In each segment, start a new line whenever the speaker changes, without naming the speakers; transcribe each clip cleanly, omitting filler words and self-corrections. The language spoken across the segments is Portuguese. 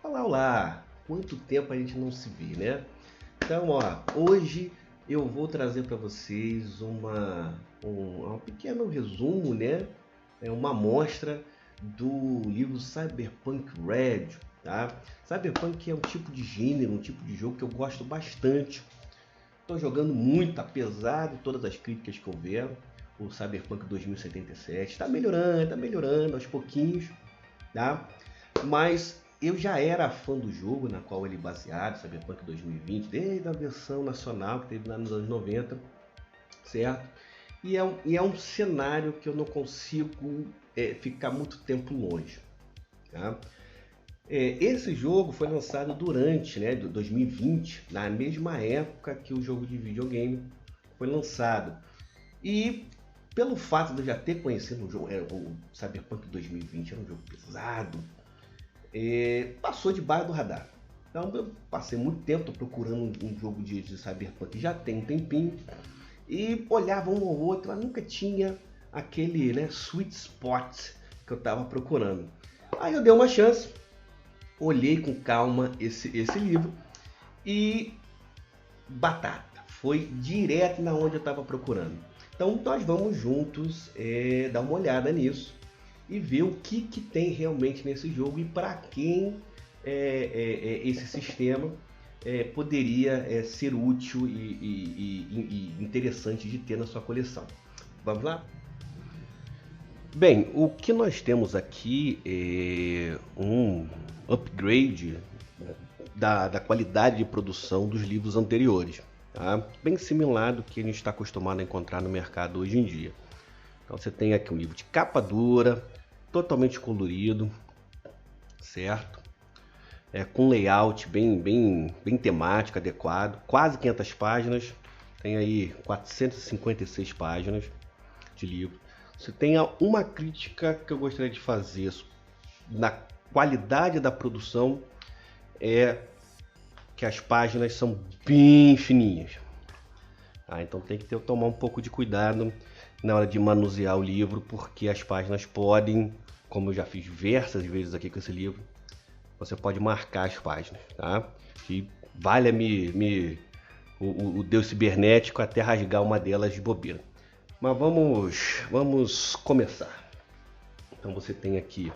Olá, olá! Quanto tempo a gente não se vê, né? Então, hoje eu vou trazer para vocês um pequeno resumo, né? Uma amostra do livro Cyberpunk Red, tá? Cyberpunk é um tipo de gênero, um tipo de jogo que eu gosto bastante. Estou jogando muito, apesar de todas as críticas que houveram. O Cyberpunk 2077 está melhorando aos pouquinhos, tá? Mas eu já era fã do jogo na qual ele é baseado, Cyberpunk 2020, desde a versão nacional que teve lá nos anos 90, certo? E é um cenário que eu não consigo ficar muito tempo longe, tá? Esse jogo foi lançado durante, né, 2020, na mesma época que o jogo de videogame foi lançado. E pelo fato de eu já ter conhecido o jogo, o Cyberpunk 2020 era um jogo pesado, passou debaixo do radar. Então eu passei muito tempo procurando um jogo de Cyberpunk, já tem um tempinho, e olhava um ou outro, mas nunca tinha aquele, né, sweet spot que eu estava procurando. Aí eu dei uma chance, olhei com calma esse livro e batata, foi direto na onde eu estava procurando. Então nós vamos juntos dar uma olhada nisso e ver o que tem realmente nesse jogo e para quem esse sistema poderia ser útil e interessante de ter na sua coleção. Vamos lá? Bem, o que nós temos aqui é um upgrade da qualidade de produção dos livros anteriores, tá? Bem similar do que a gente está acostumado a encontrar no mercado hoje em dia. Então você tem aqui um livro de capa dura, totalmente colorido, certo? Com layout bem temático, adequado, quase 500 páginas, tem aí 456 páginas de livro. Você tem uma crítica que eu gostaria de fazer na qualidade da produção, é que as páginas são bem fininhas. Então tem que tomar um pouco de cuidado na hora de manusear o livro, porque as páginas podem, como eu já fiz diversas vezes aqui com esse livro, você pode marcar as páginas, tá? E valha-me o Deus cibernético até rasgar uma delas de bobeira. Mas vamos começar. Então você tem aqui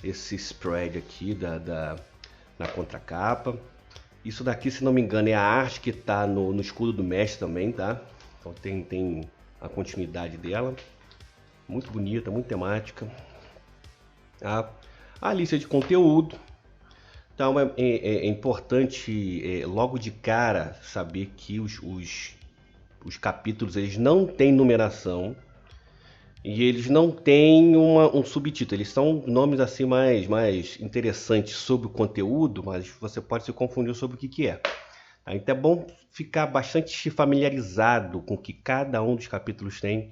esse spread aqui na contracapa. Isso daqui, se não me engano, é a arte que está no escudo do mestre também, tá? Então tem a continuidade dela. Muito bonita, muito temática. A lista de conteúdo. Então é importante logo de cara saber que os capítulos eles não têm numeração e eles não têm um subtítulo. Eles são nomes assim mais interessantes sobre o conteúdo, mas você pode se confundir sobre o que é. Então é bom ficar bastante familiarizado com o que cada um dos capítulos tem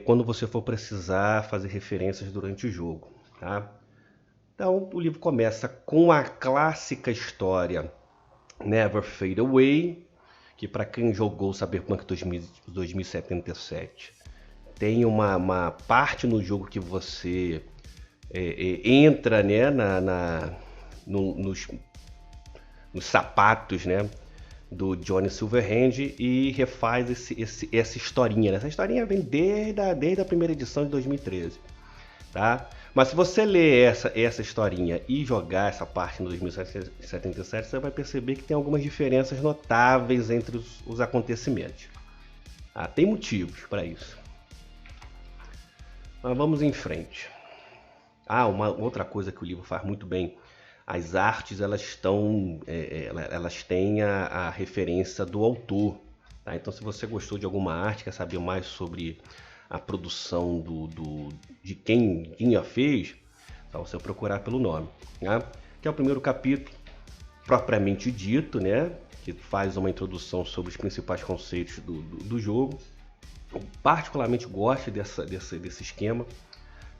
quando você for precisar fazer referências durante o jogo, tá? Então o livro começa com a clássica história Never Fade Away, que para quem jogou Cyberpunk 2077 tem uma parte no jogo que você entra, né, nos sapatos, né, do Johnny Silverhand e refaz essa historinha. Essa historinha vem desde a primeira edição de 2013, tá? Mas se você ler essa historinha e jogar essa parte no 2077, você vai perceber que tem algumas diferenças notáveis entre os acontecimentos. Tem motivos para isso. Mas vamos em frente. Uma outra coisa que o livro faz muito bem. As artes elas têm a referência do autor. Tá? Então se você gostou de alguma arte, quer saber mais sobre a produção de quem a fez, só você procurar pelo nome, né? Que é o primeiro capítulo propriamente dito, né? Que faz uma introdução sobre os principais conceitos do jogo. Eu particularmente gosto desse esquema.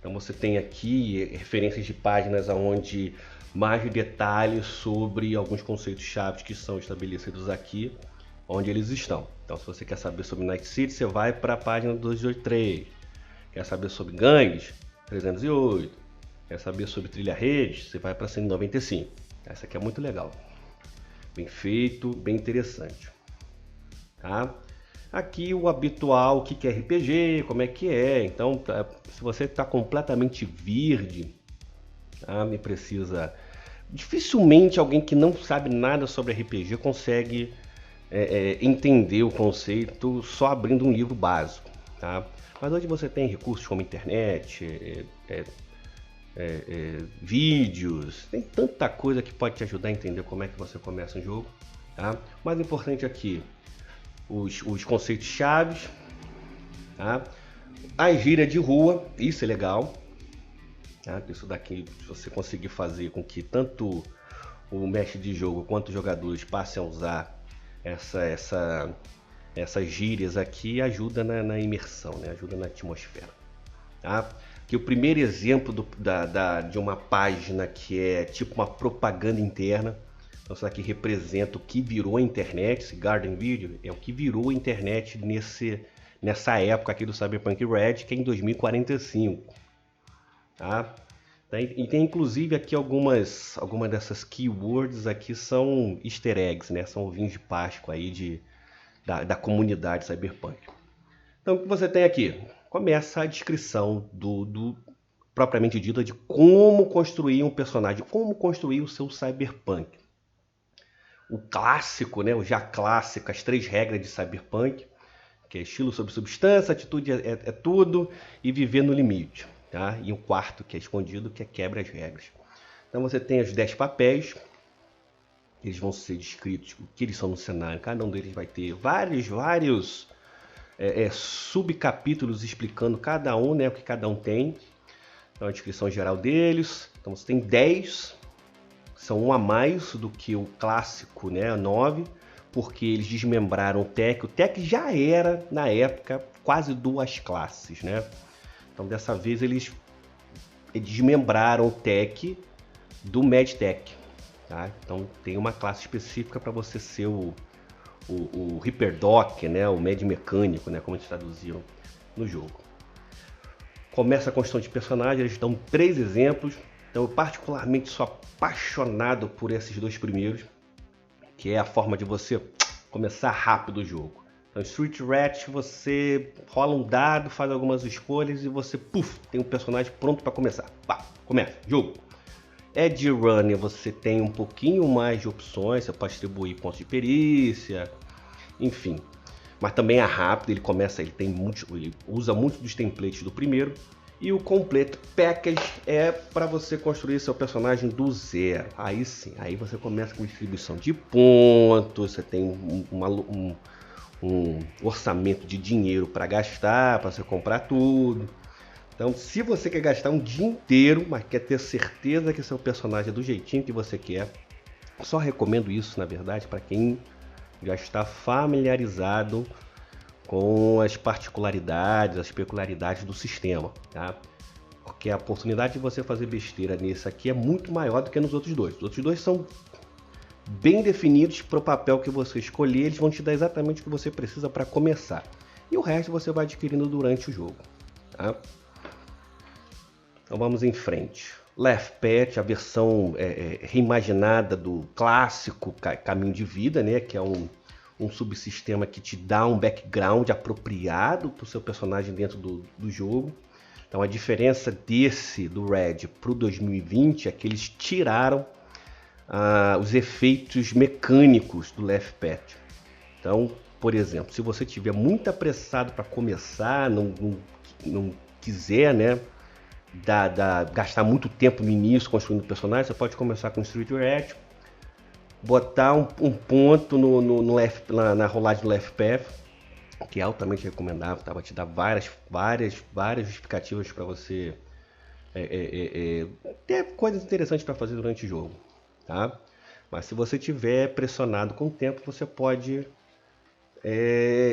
Então você tem aqui referências de páginas onde mais detalhes sobre alguns conceitos chaves que são estabelecidos aqui, onde eles estão. Então se você quer saber sobre Night City, você vai para a página 283. Quer saber sobre gangues? 308. Quer saber sobre trilha-rede? Você vai para 195. Essa aqui é muito legal. Bem feito, bem interessante. Tá? Aqui o habitual, o que é RPG, como é que é. Então, se você está completamente verde, tá? Me precisa... Dificilmente alguém que não sabe nada sobre RPG consegue entender o conceito só abrindo um livro básico. Tá? Mas hoje você tem recursos como internet, vídeos, tem tanta coisa que pode te ajudar a entender como é que você começa um jogo. Tá? O mais importante aqui, os conceitos chaves, tá? A gíria de rua, isso é legal. Tá? Isso daqui, se você conseguir fazer com que tanto o mestre de jogo quanto os jogadores passem a usar essas gírias aqui, ajuda na imersão, né? Ajuda na atmosfera. Tá? Que o primeiro exemplo de uma página que é tipo uma propaganda interna. Então isso aqui representa o que virou a internet. Esse Garden Video é o que virou a internet nessa época aqui do Cyberpunk Red, que é em 2045. Tá? E tem inclusive aqui algumas dessas keywords aqui são easter eggs, né? São ovinhos de Páscoa aí da comunidade Cyberpunk. Então o que você tem aqui? Começa a descrição do propriamente dita de como construir um personagem, como construir o seu Cyberpunk. O clássico, né? O já clássico, as 3 regras de Cyberpunk, que é estilo sobre substância, atitude é tudo e viver no limite. Tá? E o quarto, que é escondido, que é quebra as regras. Então você tem os 10 papéis, eles vão ser descritos, o que eles são no cenário. Cada um deles vai ter vários subcapítulos explicando cada um, né, o que cada um tem. Então a descrição geral deles. Então você tem 10, são um a mais do que o clássico, né, 9, porque eles desmembraram o tech. O tech já era, na época, quase 2 classes, né? Então dessa vez eles desmembraram o tech do medtech. Tá? Então tem uma classe específica para você ser o Hyperdoc, né? O med mecânico, né? Como eles traduziram no jogo. Começa a construção de personagens, eles dão 3 exemplos. Então eu particularmente sou apaixonado por esses 2 primeiros, que é a forma de você começar rápido o jogo. Então, Street Rat, você rola um dado, faz algumas escolhas e você, tem um personagem pronto para começar. Pá, começa, jogo. Edge Runner, você tem um pouquinho mais de opções, você pode distribuir pontos de perícia, enfim. Mas também é rápido, ele usa muito dos templates do primeiro. E o Complete Package é para você construir seu personagem do zero. Aí sim, aí você começa com distribuição de pontos, você tem um orçamento de dinheiro para gastar, para você comprar tudo. Então, se você quer gastar um dia inteiro, mas quer ter certeza que seu personagem é do jeitinho que você quer, só recomendo isso, na verdade, para quem já está familiarizado com as particularidades, as peculiaridades do sistema, tá? Porque a oportunidade de você fazer besteira nesse aqui é muito maior do que nos outros dois. Os outros dois são bem definidos para o papel que você escolher, eles vão te dar exatamente o que você precisa para começar. E o resto você vai adquirindo durante o jogo. Tá? Então vamos em frente. Left Path, a versão reimaginada do clássico Caminho de Vida, né? Que é um subsistema que te dá um background apropriado para o seu personagem dentro do jogo. Então a diferença do Red para o 2020 é que eles tiraram os efeitos mecânicos do Left Path. Então, por exemplo, se você estiver muito apressado para começar, não quiser, né, gastar muito tempo no início construindo o personagem, você pode começar com Street Rat, botar um ponto na rolagem do Left Path, que é altamente recomendável, tá? Vai te dar várias justificativas para você ter coisas interessantes para fazer durante o jogo. Tá? Mas se você tiver pressionado com o tempo, você pode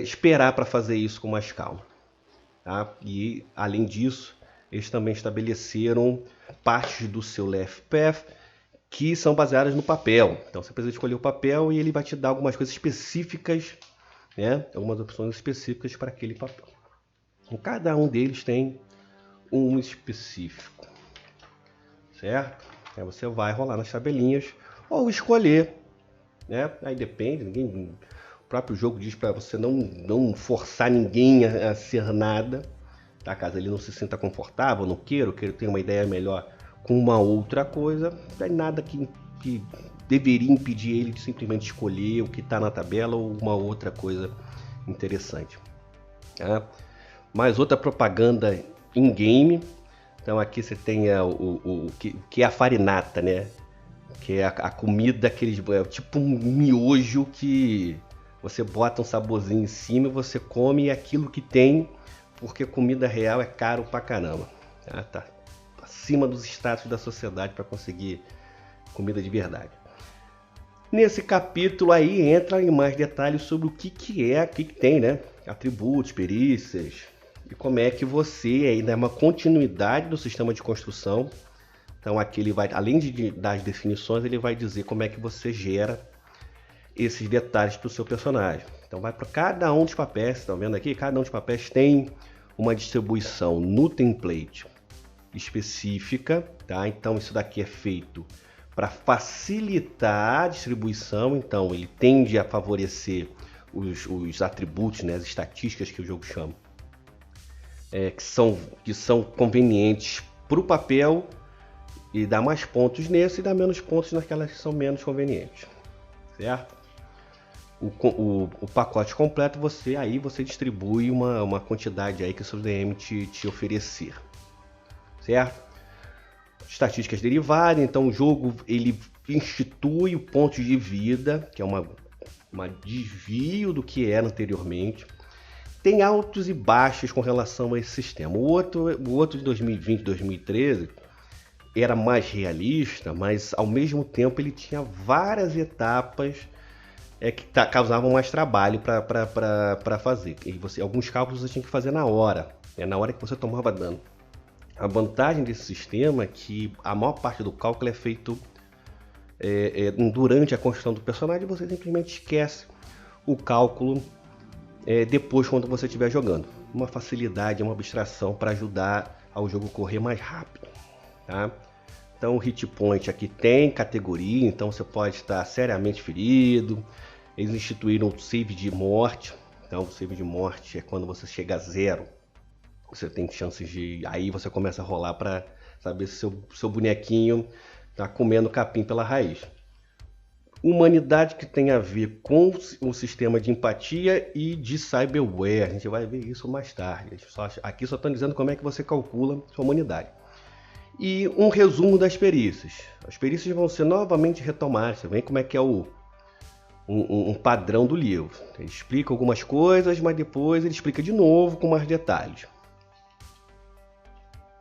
esperar para fazer isso com mais calma. Tá? E além disso, eles também estabeleceram partes do seu Left Path que são baseadas no papel. Então você precisa escolher o papel e ele vai te dar algumas coisas específicas, né? Algumas opções específicas para aquele papel. Então, cada um deles tem um específico. certo? Aí você vai rolar nas tabelinhas ou escolher, né? Aí depende, o próprio jogo diz para você não forçar ninguém a ser nada, tá? Caso ele não se sinta confortável, não queira, ou queira ter uma ideia melhor com uma outra coisa, não tem nada que deveria impedir ele de simplesmente escolher o que está na tabela ou uma outra coisa interessante. Tá? Mais outra propaganda in-game. Então aqui você tem o que é a farinata, né? Que é a comida, tipo um miojo que você bota um saborzinho em cima e você come aquilo que tem, porque comida real é caro pra caramba. Tá acima dos status da sociedade para conseguir comida de verdade. Nesse capítulo aí entra em mais detalhes sobre o que tem, né? Atributos, perícias e como é que você ainda é uma continuidade do sistema de construção. Então aqui ele vai, além das definições, ele vai dizer como é que você gera esses detalhes para o seu personagem. Então vai para cada um dos papéis, estão vendo aqui? Cada um dos papéis tem uma distribuição no template específica, tá? Então isso daqui é feito para facilitar a distribuição, então ele tende a favorecer os atributos, né, as estatísticas que o jogo chama, que são convenientes para o papel e dá mais pontos nesse e dá menos pontos naquelas que são menos convenientes, certo? O pacote completo você distribui uma quantidade aí que o seu DM te oferecer, certo? Estatísticas derivadas, então o jogo ele institui o ponto de vida, que é uma desvio do que era anteriormente. Tem altos e baixos com relação a esse sistema. O outro de 2020, 2013 era mais realista, mas ao mesmo tempo ele tinha várias etapas que causavam mais trabalho para fazer. E alguns cálculos você tinha que fazer na hora, na hora que você tomava dano. A vantagem desse sistema é que a maior parte do cálculo é feito durante a construção do personagem, você simplesmente esquece o cálculo depois quando você estiver jogando. Uma facilidade, uma abstração para ajudar ao jogo correr mais rápido. Tá? Então o hit point aqui tem categoria, então você pode estar seriamente ferido. Eles instituíram o save de morte. Então o save de morte é quando você chega a 0. Você tem chances de... Aí você começa a rolar para saber se seu bonequinho está comendo capim pela raiz. Humanidade, que tem a ver com o sistema de empatia e de cyberware. A gente vai ver isso mais tarde. Aqui só estão dizendo como é que você calcula sua humanidade. E um resumo das perícias. As perícias vão ser novamente retomadas. Você vê como é que é um padrão do livro. Ele explica algumas coisas, mas depois ele explica de novo com mais detalhes.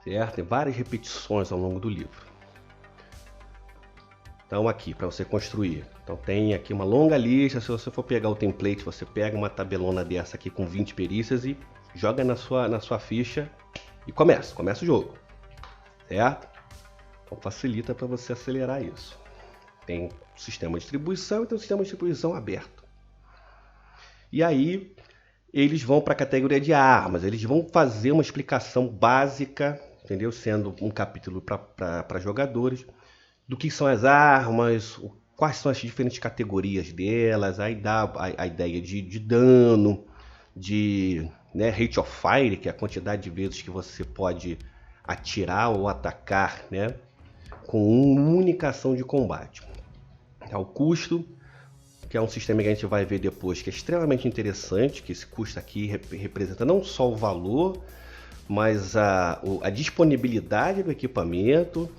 Certo? Tem várias repetições ao longo do livro. Então aqui, para você construir. Então tem aqui uma longa lista. Se você for pegar o template, você pega uma tabelona dessa aqui com 20 perícias e joga na sua ficha e começa o jogo. Certo? Então facilita para você acelerar isso. Tem o sistema de distribuição e tem o sistema de distribuição aberto. E aí eles vão para a categoria de armas. Eles vão fazer uma explicação básica, entendeu? Sendo um capítulo para jogadores, do que são as armas, quais são as diferentes categorias delas. Aí dá a ideia de dano, de rate of fire, que é a quantidade de vezes que você pode atirar ou atacar, né, com uma única ação de combate. O custo, que é um sistema que a gente vai ver depois, que é extremamente interessante, que esse custo aqui representa não só o valor, mas a disponibilidade do equipamento,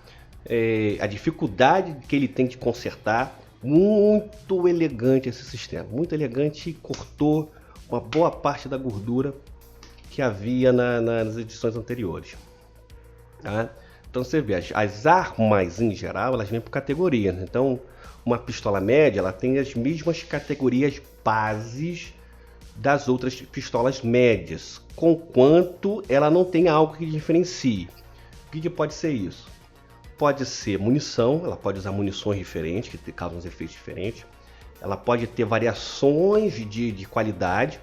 a dificuldade que ele tem de consertar. Muito elegante esse sistema, muito elegante, e cortou uma boa parte da gordura que havia nas edições anteriores. Tá? Então você vê, as armas em geral, elas vêm por categorias. Então uma pistola média, ela tem as mesmas categorias bases das outras pistolas médias, conquanto ela não tem algo que diferencie. O que pode ser isso? Pode ser munição, ela pode usar munições diferentes, que causam efeitos diferentes. Ela pode ter variações de qualidade.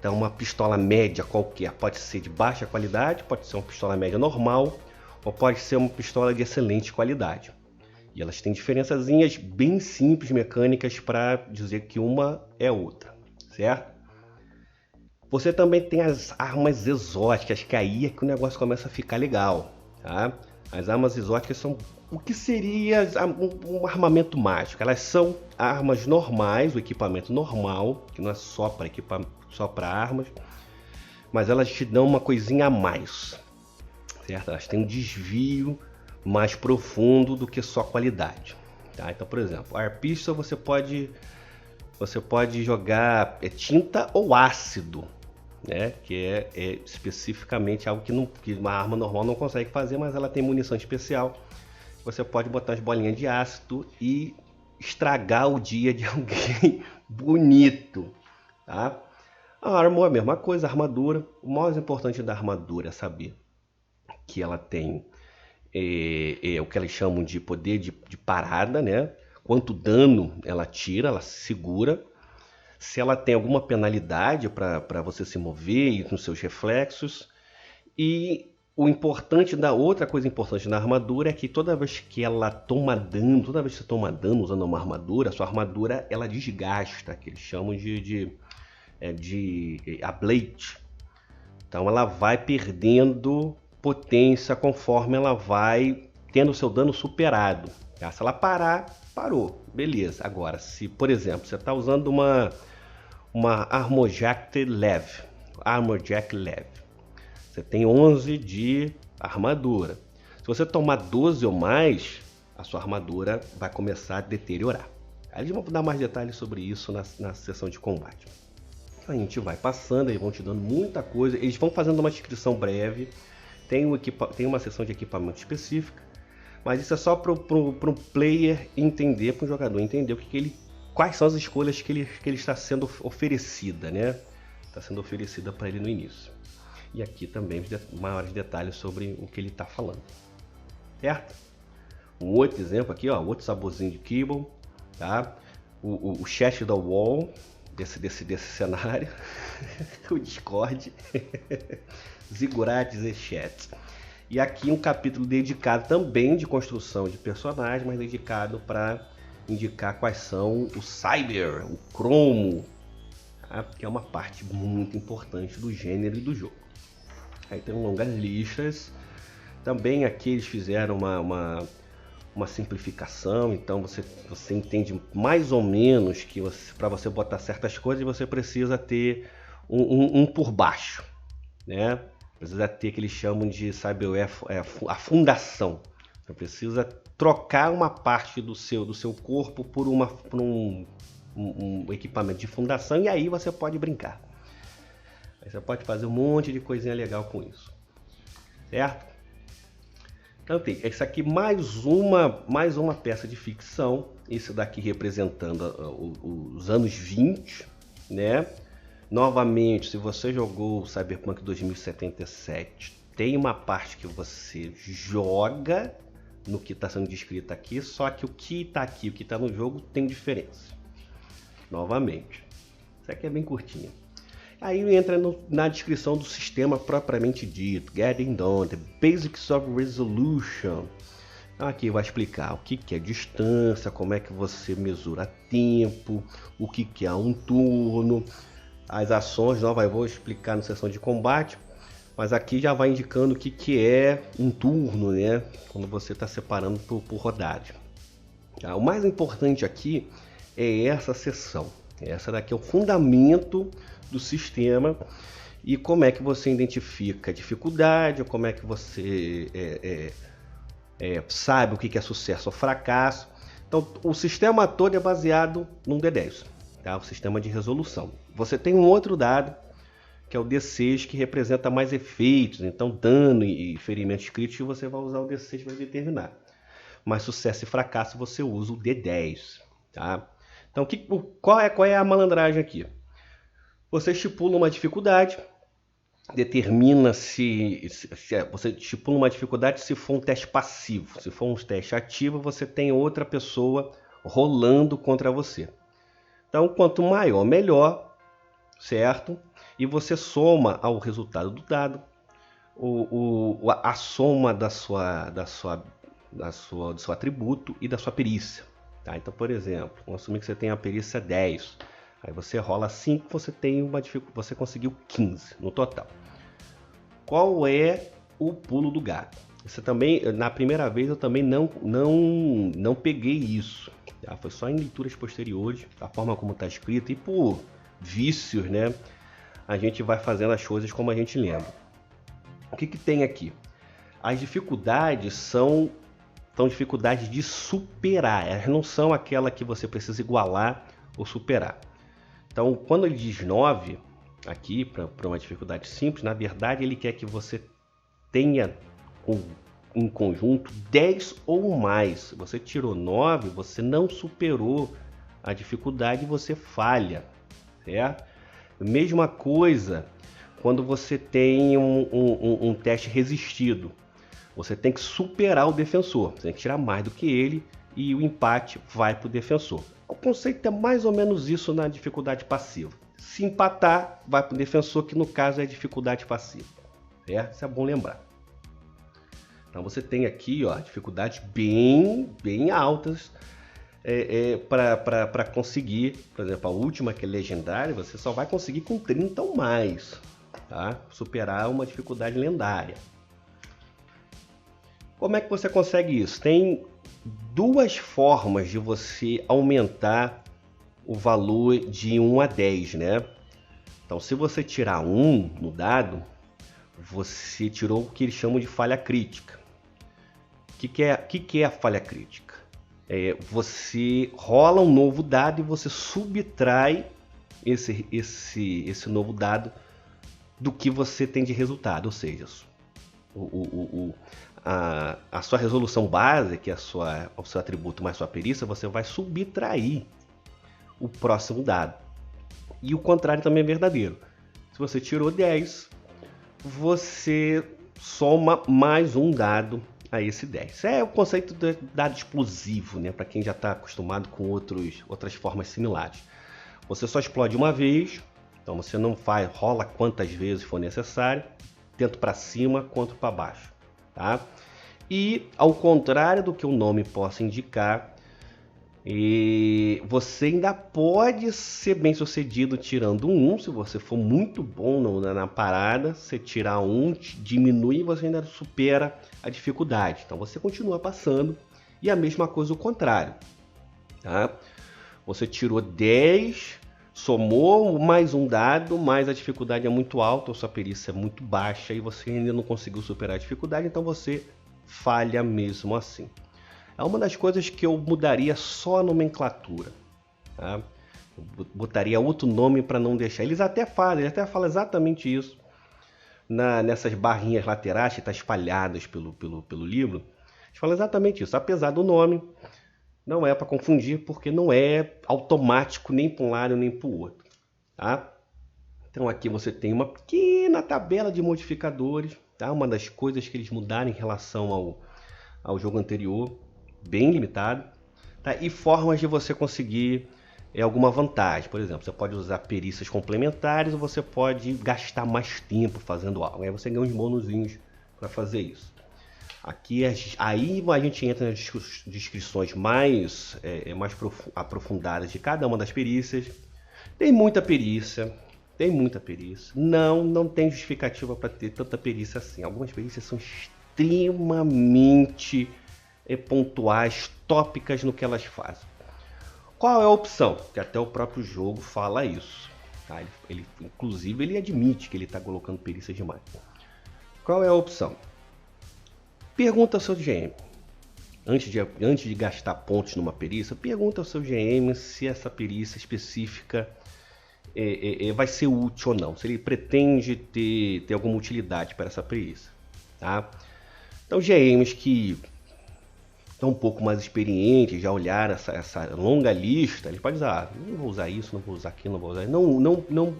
Então uma pistola média qualquer pode ser de baixa qualidade, pode ser uma pistola média normal, ou pode ser uma pistola de excelente qualidade. E elas têm diferençazinhas bem simples, mecânicas, para dizer que uma é outra, certo? Você também tem as armas exóticas, que aí é que o negócio começa a ficar legal, tá? As armas exóticas são o que seria um armamento mágico. Elas são armas normais, o equipamento normal, que não é só para armas, mas elas te dão uma coisinha a mais, certo? Elas têm um desvio mais profundo do que só qualidade, tá? Então, por exemplo, a Air Pistol você pode jogar tinta ou ácido, né? Que é especificamente algo que uma arma normal não consegue fazer, mas ela tem munição especial. Você pode botar as bolinhas de ácido e estragar o dia de alguém bonito, tá? A arma é a mesma coisa, a armadura. O mais importante da armadura é saber que ela tem o que eles chamam de poder de parada, né? Quanto dano ela tira, ela segura. Se ela tem alguma penalidade para você se mover e nos seus reflexos. E outra coisa importante na armadura é que toda vez que ela toma dano, toda vez que você toma dano usando uma armadura, sua armadura ela desgasta, que eles chamam de ablate. Então ela vai perdendo potência conforme ela vai tendo o seu dano superado. Tá? Se ela parar, parou, beleza. Agora, se por exemplo você está usando uma Armor Jack Leve, você tem 11 de armadura. Se você tomar 12 ou mais, a sua armadura vai começar a deteriorar. Aí eles vão dar mais detalhes sobre isso na sessão de combate. A gente vai passando, eles vão te dando muita coisa. Eles vão fazendo uma descrição breve. Tem uma seção de equipamento específica. Mas isso é só para o player entender, para o jogador entender quais são as escolhas que ele está sendo oferecida, né? Está sendo oferecida para ele no início. E aqui também maiores detalhes sobre o que ele está falando, certo? Um outro exemplo aqui, ó, outro saborzinho de Kibble, tá? O chat da Wall desse cenário, o Discord, Zigurates e Chat. E aqui um capítulo dedicado também de construção de personagens, mas dedicado para indicar quais são o Cyber, o Cromo, tá? Que é uma parte muito importante do gênero e do jogo. Aí tem longas listas. Também aqui eles fizeram uma simplificação, então você entende mais ou menos que para você botar certas coisas você precisa ter um por baixo, né? Precisa ter o que eles chamam de cyberware, a fundação. Você precisa trocar uma parte do seu corpo por um equipamento de fundação e aí você pode brincar. Aí você pode fazer um monte de coisinha legal com isso, certo? Então tem esse aqui mais uma peça de ficção, esse daqui representando os anos 20, né? Novamente, se você jogou Cyberpunk 2077, tem uma parte que você joga no que está sendo descrito aqui, só que o que está aqui, o que está no jogo tem diferença. Novamente, isso aqui é bem curtinho. Aí entra na descrição do sistema propriamente dito, Getting Done, the Basics of Resolution. Aqui vai explicar o que é distância, como é que você mesura tempo, o que é um turno, as ações, não vou explicar na sessão de combate, mas aqui já vai indicando o que é um turno, né? Quando você está separando por rodagem. O mais importante aqui é essa seção. Essa daqui é o fundamento do sistema e como é que você identifica a dificuldade, como é que você sabe o que é sucesso ou fracasso. Então o sistema todo é baseado num D10, tá? O sistema de resolução. Você tem um outro dado que é o D6, que representa mais efeitos, então dano e ferimentos críticos você vai usar o D6 para determinar. Mas sucesso e fracasso você usa o D10, tá? Então qual é a malandragem aqui? Você estipula uma dificuldade, determina você estipula uma dificuldade se for um teste passivo. Se for um teste ativo, você tem outra pessoa rolando contra você. Então, quanto maior, melhor, certo? E você soma ao resultado do dado a soma do seu atributo e da sua perícia. Tá? Então, por exemplo, vamos assumir que você tem a perícia 10. Aí você rola 5, você conseguiu 15 no total. Qual é o pulo do gato? Você também, na primeira vez eu também não peguei isso. Tá? Foi só em leituras posteriores, a forma como está escrito, e por vícios, né? A gente vai fazendo as coisas como a gente lembra. O que tem aqui? As dificuldades são dificuldades de superar, elas não são aquela que você precisa igualar ou superar. Então, quando ele diz 9, aqui, para uma dificuldade simples, na verdade ele quer que você tenha em conjunto 10 ou mais. Se você tirou 9, você não superou a dificuldade e você falha, certo? Mesma coisa quando você tem um teste resistido. Você tem que superar o defensor, você tem que tirar mais do que ele e o empate vai para o defensor. O conceito é mais ou menos isso na dificuldade passiva. Se empatar, vai para o defensor, que no caso é dificuldade passiva. Certo? Isso é bom lembrar. Então você tem aqui dificuldades bem altas para conseguir, por exemplo, a última que é legendária, você só vai conseguir com 30 ou mais, tá? Superar uma dificuldade lendária. Como é que você consegue isso? Tem duas formas de você aumentar o valor de 1 a 10, né? Então, se você tirar 1 no dado, você tirou o que eles chamam de falha crítica. O que é a falha crítica? Você rola um novo dado e você subtrai esse novo dado do que você tem de resultado, ou seja, a sua resolução base, que é o seu atributo mais sua perícia, você vai subtrair o próximo dado. E o contrário também é verdadeiro. Se você tirou 10, você soma mais um dado a esse 10. Isso é o conceito de dado explosivo, né? Para quem já está acostumado com outras formas similares. Você só explode uma vez, então você não rola quantas vezes for necessário, tanto para cima quanto para baixo. Tá? E ao contrário do que o nome possa indicar, você ainda pode ser bem sucedido tirando um 1, se você for muito bom na parada, você tirar um, diminui e você ainda supera a dificuldade. Então você continua passando, e a mesma coisa o contrário. Tá? Você tirou 10, somou mais um dado, mas a dificuldade é muito alta, a sua perícia é muito baixa e você ainda não conseguiu superar a dificuldade, então você falha mesmo assim. É uma das coisas que eu mudaria só a nomenclatura. Tá? Eu botaria outro nome para não deixar. Eles até falam exatamente isso nessas barrinhas laterais que estão espalhadas pelo livro. Eles falam exatamente isso. Apesar do nome, não é para confundir, porque não é automático nem para um lado nem para o outro. Tá? Então aqui você tem uma pequena tabela de modificadores. Tá? Uma das coisas que eles mudaram em relação ao jogo anterior. Bem limitado, tá? E formas de você conseguir alguma vantagem. Por exemplo, você pode usar perícias complementares ou você pode gastar mais tempo fazendo algo. Aí você ganha uns bonuzinhos para fazer isso. Aqui aí a gente entra nas descrições mais aprofundadas de cada uma das perícias. Tem muita perícia. Não tem justificativa para ter tanta perícia assim. Algumas perícias são extremamente pontuais, tópicas no que elas fazem. Qual é a opção? Que até o próprio jogo fala isso. Tá? Inclusive ele admite que ele está colocando perícias demais. Qual é a opção? Pergunta ao seu GM. Antes de gastar pontos numa perícia, pergunta ao seu GM se essa perícia específica vai ser útil ou não. Se ele pretende ter alguma utilidade para essa perícia. Tá? Então GMs que estão um pouco mais experientes, já olharam essa longa lista, ele pode usar, não vou usar isso, não vou usar aquilo, não vou usar isso.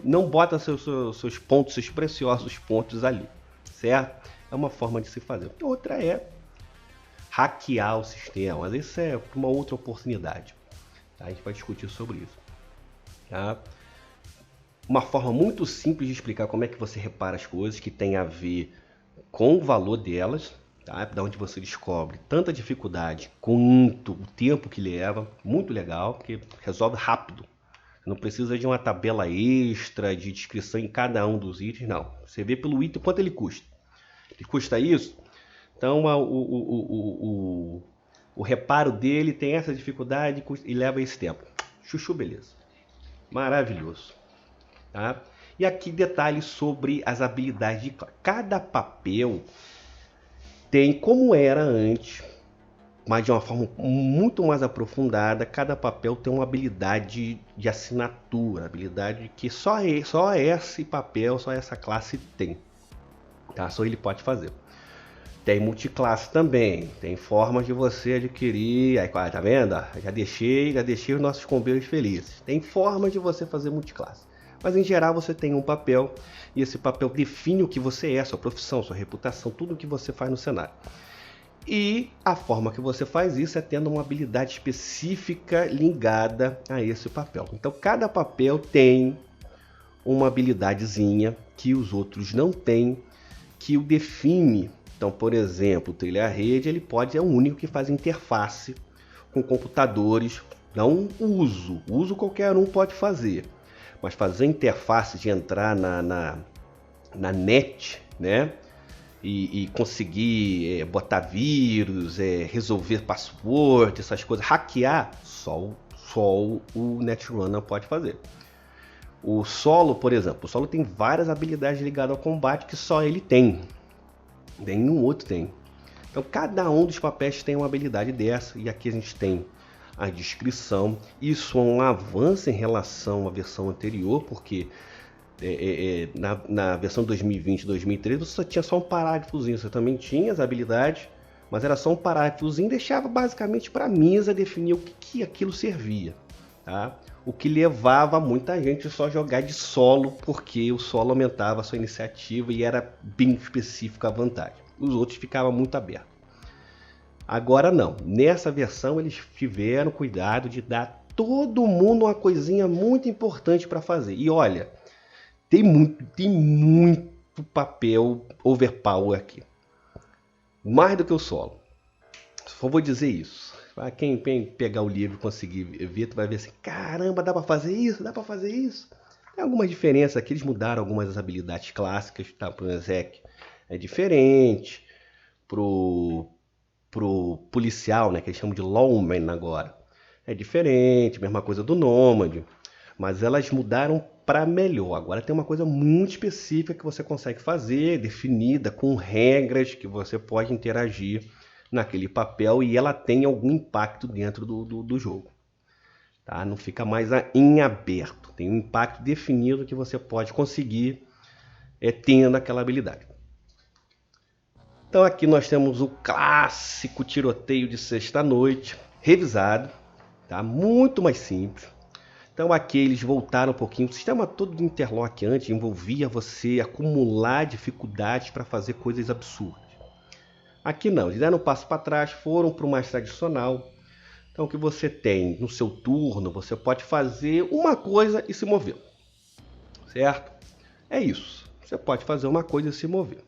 Não bota seus pontos, seus preciosos pontos ali, certo? É uma forma de se fazer. Outra é hackear o sistema, mas isso é uma outra oportunidade. Tá? A gente vai discutir sobre isso. Tá? Uma forma muito simples de explicar como é que você repara as coisas, que tem a ver com o valor delas, tá? Da onde você descobre tanta dificuldade quanto o tempo que leva, muito legal, porque resolve rápido. Não precisa de uma tabela extra de descrição em cada um dos itens, não. Você vê pelo item quanto ele custa. Ele custa isso, então o reparo dele tem essa dificuldade e leva esse tempo. Chuchu, beleza. Maravilhoso. Tá? E aqui detalhes sobre as habilidades de cada papel. Tem como era antes, mas de uma forma muito mais aprofundada. Cada papel tem uma habilidade de assinatura, habilidade que só esse papel, só essa classe tem, tá? Só ele pode fazer. Tem multiclasse também, tem formas de você adquirir. Aí, tá vendo? Já deixei os nossos combeiros felizes. Tem formas de você fazer multiclasse. Mas em geral você tem um papel e esse papel define o que você é, sua profissão, sua reputação, tudo o que você faz no cenário. E a forma que você faz isso é tendo uma habilidade específica ligada a esse papel. Então cada papel tem uma habilidadezinha que os outros não têm, que o define. Então, por exemplo, o trilha-rede ele é o único que faz interface com computadores, não uso qualquer um pode fazer. Mas fazer interface de entrar na net, né? E conseguir botar vírus, resolver password, essas coisas, hackear, só o Netrunner pode fazer. O Solo, por exemplo, o Solo tem várias habilidades ligadas ao combate que só ele tem. Nenhum outro tem. Então cada um dos papéis tem uma habilidade dessa, e aqui a gente tem a descrição. Isso é um avanço em relação à versão anterior, porque na versão 2020 e 2013 você tinha só um parágrafozinho, você também tinha as habilidades, mas era só um parágrafozinho e deixava basicamente para a mesa definir o que aquilo servia, tá? O que levava muita gente só jogar de solo, porque o solo aumentava a sua iniciativa e era bem específico a vantagem. Os outros ficavam muito abertos. Agora não, nessa versão eles tiveram cuidado de dar todo mundo uma coisinha muito importante para fazer. E olha, tem muito papel overpower aqui. Mais do que o solo. Só vou dizer isso. Quem pegar o livro e conseguir ver, tu vai ver assim, caramba, dá pra fazer isso? Dá pra fazer isso? Tem algumas diferenças aqui, eles mudaram algumas das habilidades clássicas, tá? Pro Ezek é diferente, pro policial, né, que eles chamam de lawman agora, é diferente, mesma coisa do nômade, mas elas mudaram para melhor. Agora tem uma coisa muito específica que você consegue fazer, definida, com regras que você pode interagir naquele papel e ela tem algum impacto dentro do jogo. Tá? Não fica mais em aberto, tem um impacto definido que você pode conseguir tendo aquela habilidade. Então aqui nós temos o clássico tiroteio de sexta-noite, revisado, tá? Muito mais simples. Então aqui eles voltaram um pouquinho, o sistema todo de interlock antes envolvia você acumular dificuldades para fazer coisas absurdas. Aqui não, eles deram um passo para trás, foram para o mais tradicional. Então o que você tem no seu turno, você pode fazer uma coisa e se mover, certo? É isso, você pode fazer uma coisa e se mover.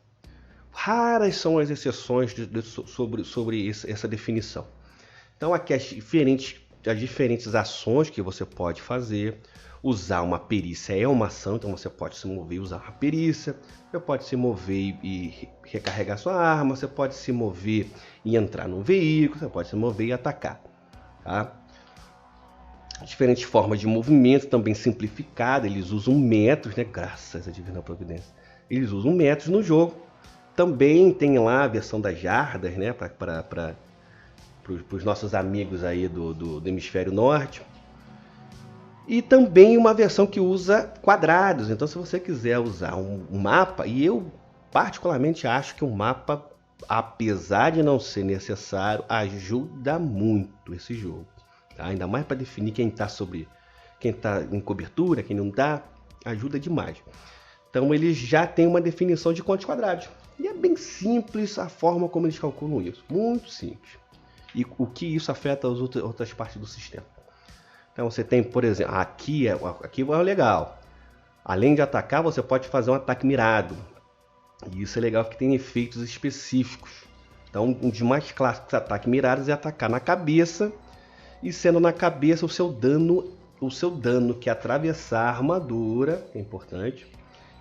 Raras são as exceções sobre essa definição. Então aqui as diferentes ações que você pode fazer. Usar uma perícia é uma ação, então você pode se mover e usar uma perícia. Você pode se mover e recarregar sua arma. Você pode se mover e entrar num veículo. Você pode se mover e atacar. Tá? Diferentes formas de movimento, também simplificada. Eles usam metros, né? Graças à Divina Providência. Eles usam metros no jogo. Também tem lá a versão das jardas, né? Para os nossos amigos aí do hemisfério norte. E também uma versão que usa quadrados. Então se você quiser usar um mapa, e eu particularmente acho que um mapa, apesar de não ser necessário, ajuda muito esse jogo. Tá? Ainda mais para definir quem está em cobertura, quem não está, ajuda demais. Então eles já têm uma definição de quantos quadrados. E é bem simples a forma como eles calculam isso. Muito simples. E o que isso afeta as outras partes do sistema. Então você tem, por exemplo, aqui é legal. Além de atacar, você pode fazer um ataque mirado. E isso é legal porque tem efeitos específicos. Então, um dos mais clássicos ataques mirados é atacar na cabeça, e sendo na cabeça o seu dano que atravessar a armadura, que é importante,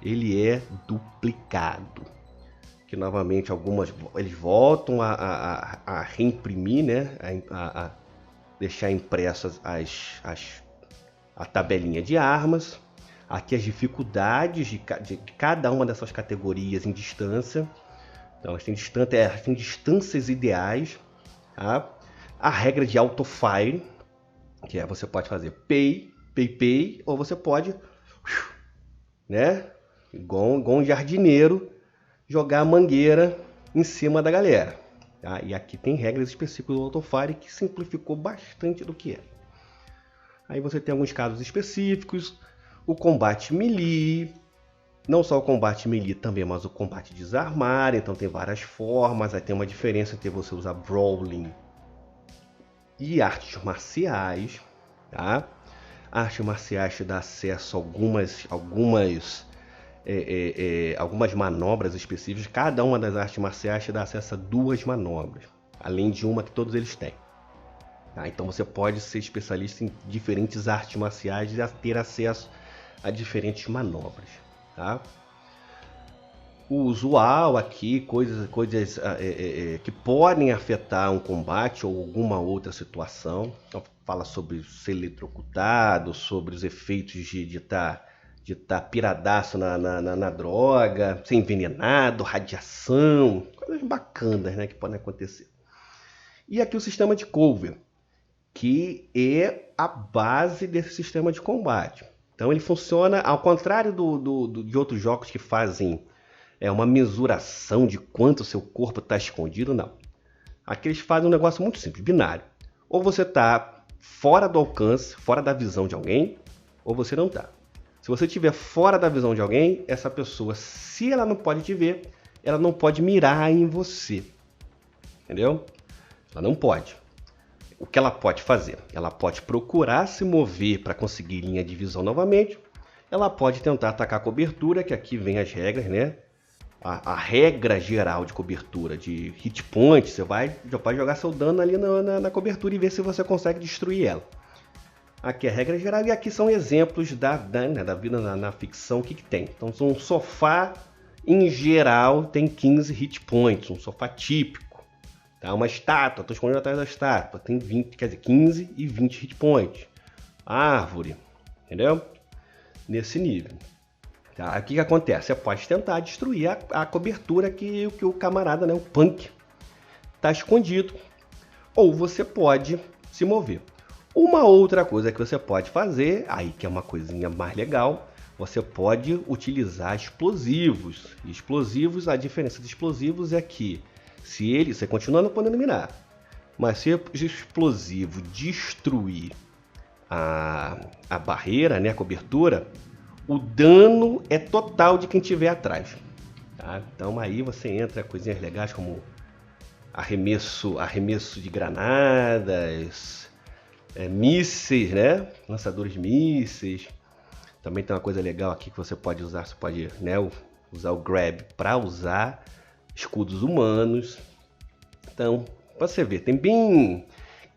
ele é duplicado. Que novamente eles voltam a reimprimir, né? A deixar impressas a tabelinha de armas. Aqui as dificuldades de cada uma dessas categorias em distância. Então elas têm distâncias ideais. Tá? A regra de auto-fire, que é você pode fazer pay, ou você pode, né? Igual um jardineiro, jogar a mangueira em cima da galera. Tá? E aqui tem regras específicas do auto-fire que simplificou bastante do que é. Aí você tem alguns casos específicos, o combate melee, não só o combate melee também, mas o combate desarmado, então tem várias formas, aí tem uma diferença entre você usar brawling e artes marciais, tá? Artes marciais te dá acesso a algumas manobras específicas, cada uma das artes marciais te dá acesso a 2 manobras, além de uma que todos eles têm. Tá? Então você pode ser especialista em diferentes artes marciais e ter acesso a diferentes manobras. Tá? O usual aqui, coisas que podem afetar um combate ou alguma outra situação. Então, fala sobre ser eletrocutado, sobre os efeitos de estar piradaço na droga, ser envenenado, radiação, coisas bacanas, né, que podem acontecer. E aqui o sistema de cover, que é a base desse sistema de combate. Então ele funciona ao contrário de outros jogos que fazem uma mesuração de quanto seu corpo está escondido, não. Aqui eles fazem um negócio muito simples, binário. Ou você está fora do alcance, fora da visão de alguém, ou você não está. Se você estiver fora da visão de alguém, essa pessoa, se ela não pode te ver, ela não pode mirar em você. Entendeu? Ela não pode. O que ela pode fazer? Ela pode procurar se mover para conseguir linha de visão novamente. Ela pode tentar atacar a cobertura, que aqui vem as regras, né? A regra geral de cobertura, de hit point, você já pode jogar seu dano ali na cobertura e ver se você consegue destruir ela. Aqui é a regra geral e aqui são exemplos da vida na ficção, o que tem. Então, um sofá, em geral, tem 15 hit points, um sofá típico. Tá? Uma estátua, estou escondendo atrás da estátua, tem 15 e 20 hit points. Árvore, entendeu? Nesse nível. Tá? O que acontece? Você pode tentar destruir a cobertura que o camarada, né, o punk, está escondido. Ou você pode se mover. Uma outra coisa que você pode fazer, aí que é uma coisinha mais legal, você pode utilizar explosivos. E explosivos, a diferença de explosivos é que você continua não podendo mirar, mas se o explosivo destruir a barreira, né, a cobertura, o dano é total de quem estiver atrás. Tá? Então aí você entra coisinhas legais como arremesso de granadas, mísseis, né, lançadores de mísseis. Também tem uma coisa legal aqui que você pode usar, né, usar o grab para usar escudos humanos. Então, você vê, tem bem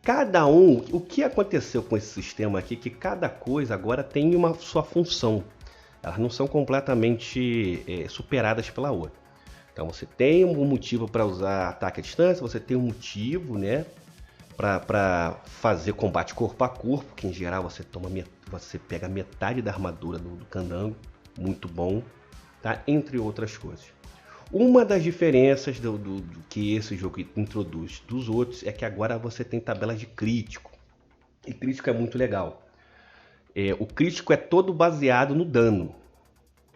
cada um. O que aconteceu com esse sistema aqui? Que cada coisa agora tem uma sua função. Elas não são completamente superadas pela outra. Então, você tem um motivo para usar ataque à distância, você tem um motivo, né, para fazer combate corpo a corpo, que em geral você pega metade da armadura do candango, muito bom, tá? Entre outras coisas. Uma das diferenças do que esse jogo introduz dos outros é que agora você tem tabelas de crítico. E crítico é muito legal. O crítico é todo baseado no dano.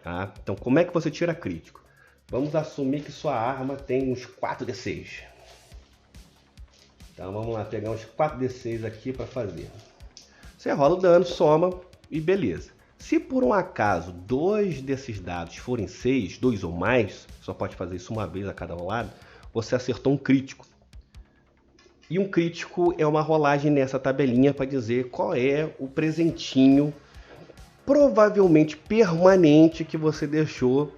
Tá? Então, como é que você tira crítico? Vamos assumir que sua arma tem uns 4d6. Então, vamos lá, pegar uns 4d6 aqui para fazer. Você rola o dano, soma e beleza. Se por um acaso 2 desses dados forem 6, 2 ou mais, só pode fazer isso uma vez a cada lado, você acertou um crítico. E um crítico é uma rolagem nessa tabelinha para dizer qual é o presentinho provavelmente permanente que você deixou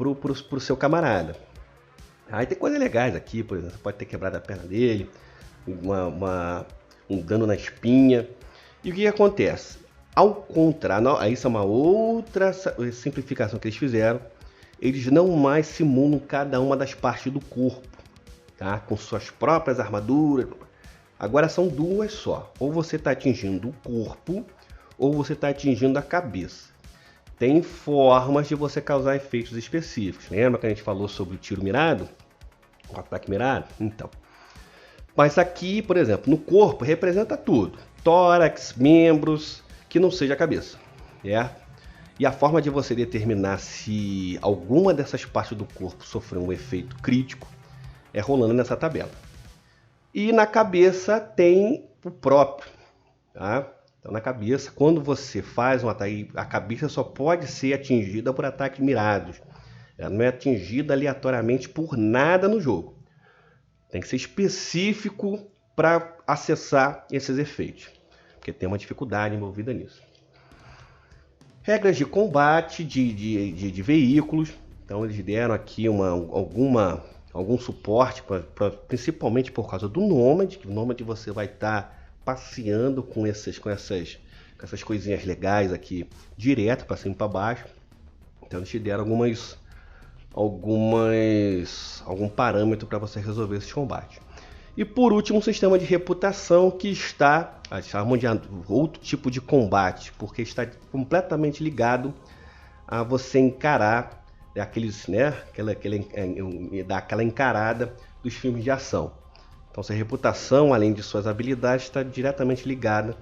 pro seu camarada. Aí tem coisas legais aqui, por exemplo, você pode ter quebrado a perna dele, um dano na espinha. E o que acontece? Ao contrário, aí isso é uma outra simplificação que eles fizeram. Eles não mais simulam cada uma das partes do corpo, tá? Com suas próprias armaduras. Agora são duas só. Ou você está atingindo o corpo, ou você está atingindo a cabeça. Tem formas de você causar efeitos específicos. Lembra que a gente falou sobre o tiro mirado? O ataque mirado? Então. Mas aqui, por exemplo, no corpo representa tudo. Tórax, membros, que não seja a cabeça. E a forma de você determinar se alguma dessas partes do corpo sofreu um efeito crítico é rolando nessa tabela. E na cabeça tem o próprio. Tá? Então na cabeça, quando você faz um ataque, a cabeça só pode ser atingida por ataques mirados. Ela não é atingida aleatoriamente por nada no jogo. Tem que ser específico para acessar esses efeitos, porque tem uma dificuldade envolvida nisso. Regras de combate de veículos. Então eles deram aqui algum suporte, principalmente por causa do Nômade, que o Nômade você vai estar passeando com essas coisinhas legais aqui, direto para cima e para baixo. Então eles te deram algum parâmetro para você resolver esses combates. E por último, um sistema de reputação que chamam de outro tipo de combate, porque está completamente ligado a você encarar aquela encarada dos filmes de ação. Então, sua reputação, além de suas habilidades, está diretamente ligada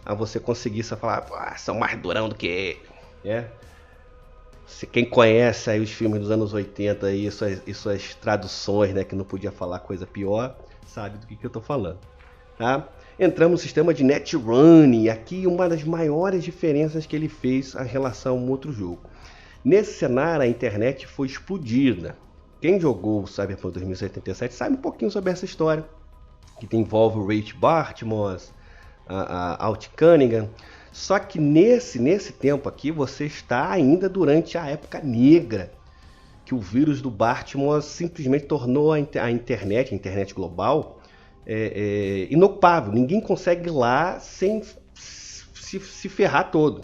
a você conseguir falar, são mais durão do que ele. Quem conhece aí os filmes dos anos 80 aí, e suas traduções, né, que não podia falar coisa pior, sabe do que eu estou falando. Tá? Entramos no sistema de netrunning. Aqui uma das maiores diferenças que ele fez em relação a um outro jogo. Nesse cenário a internet foi explodida. Quem jogou o Cyberpunk 2077 sabe um pouquinho sobre essa história, que envolve o Ray Bartmoss, a Alt Cunningham. Só que nesse tempo aqui você está ainda durante a época negra, que o vírus do Bartmoss simplesmente tornou a internet global, inocupável. Ninguém consegue ir lá sem se ferrar todo.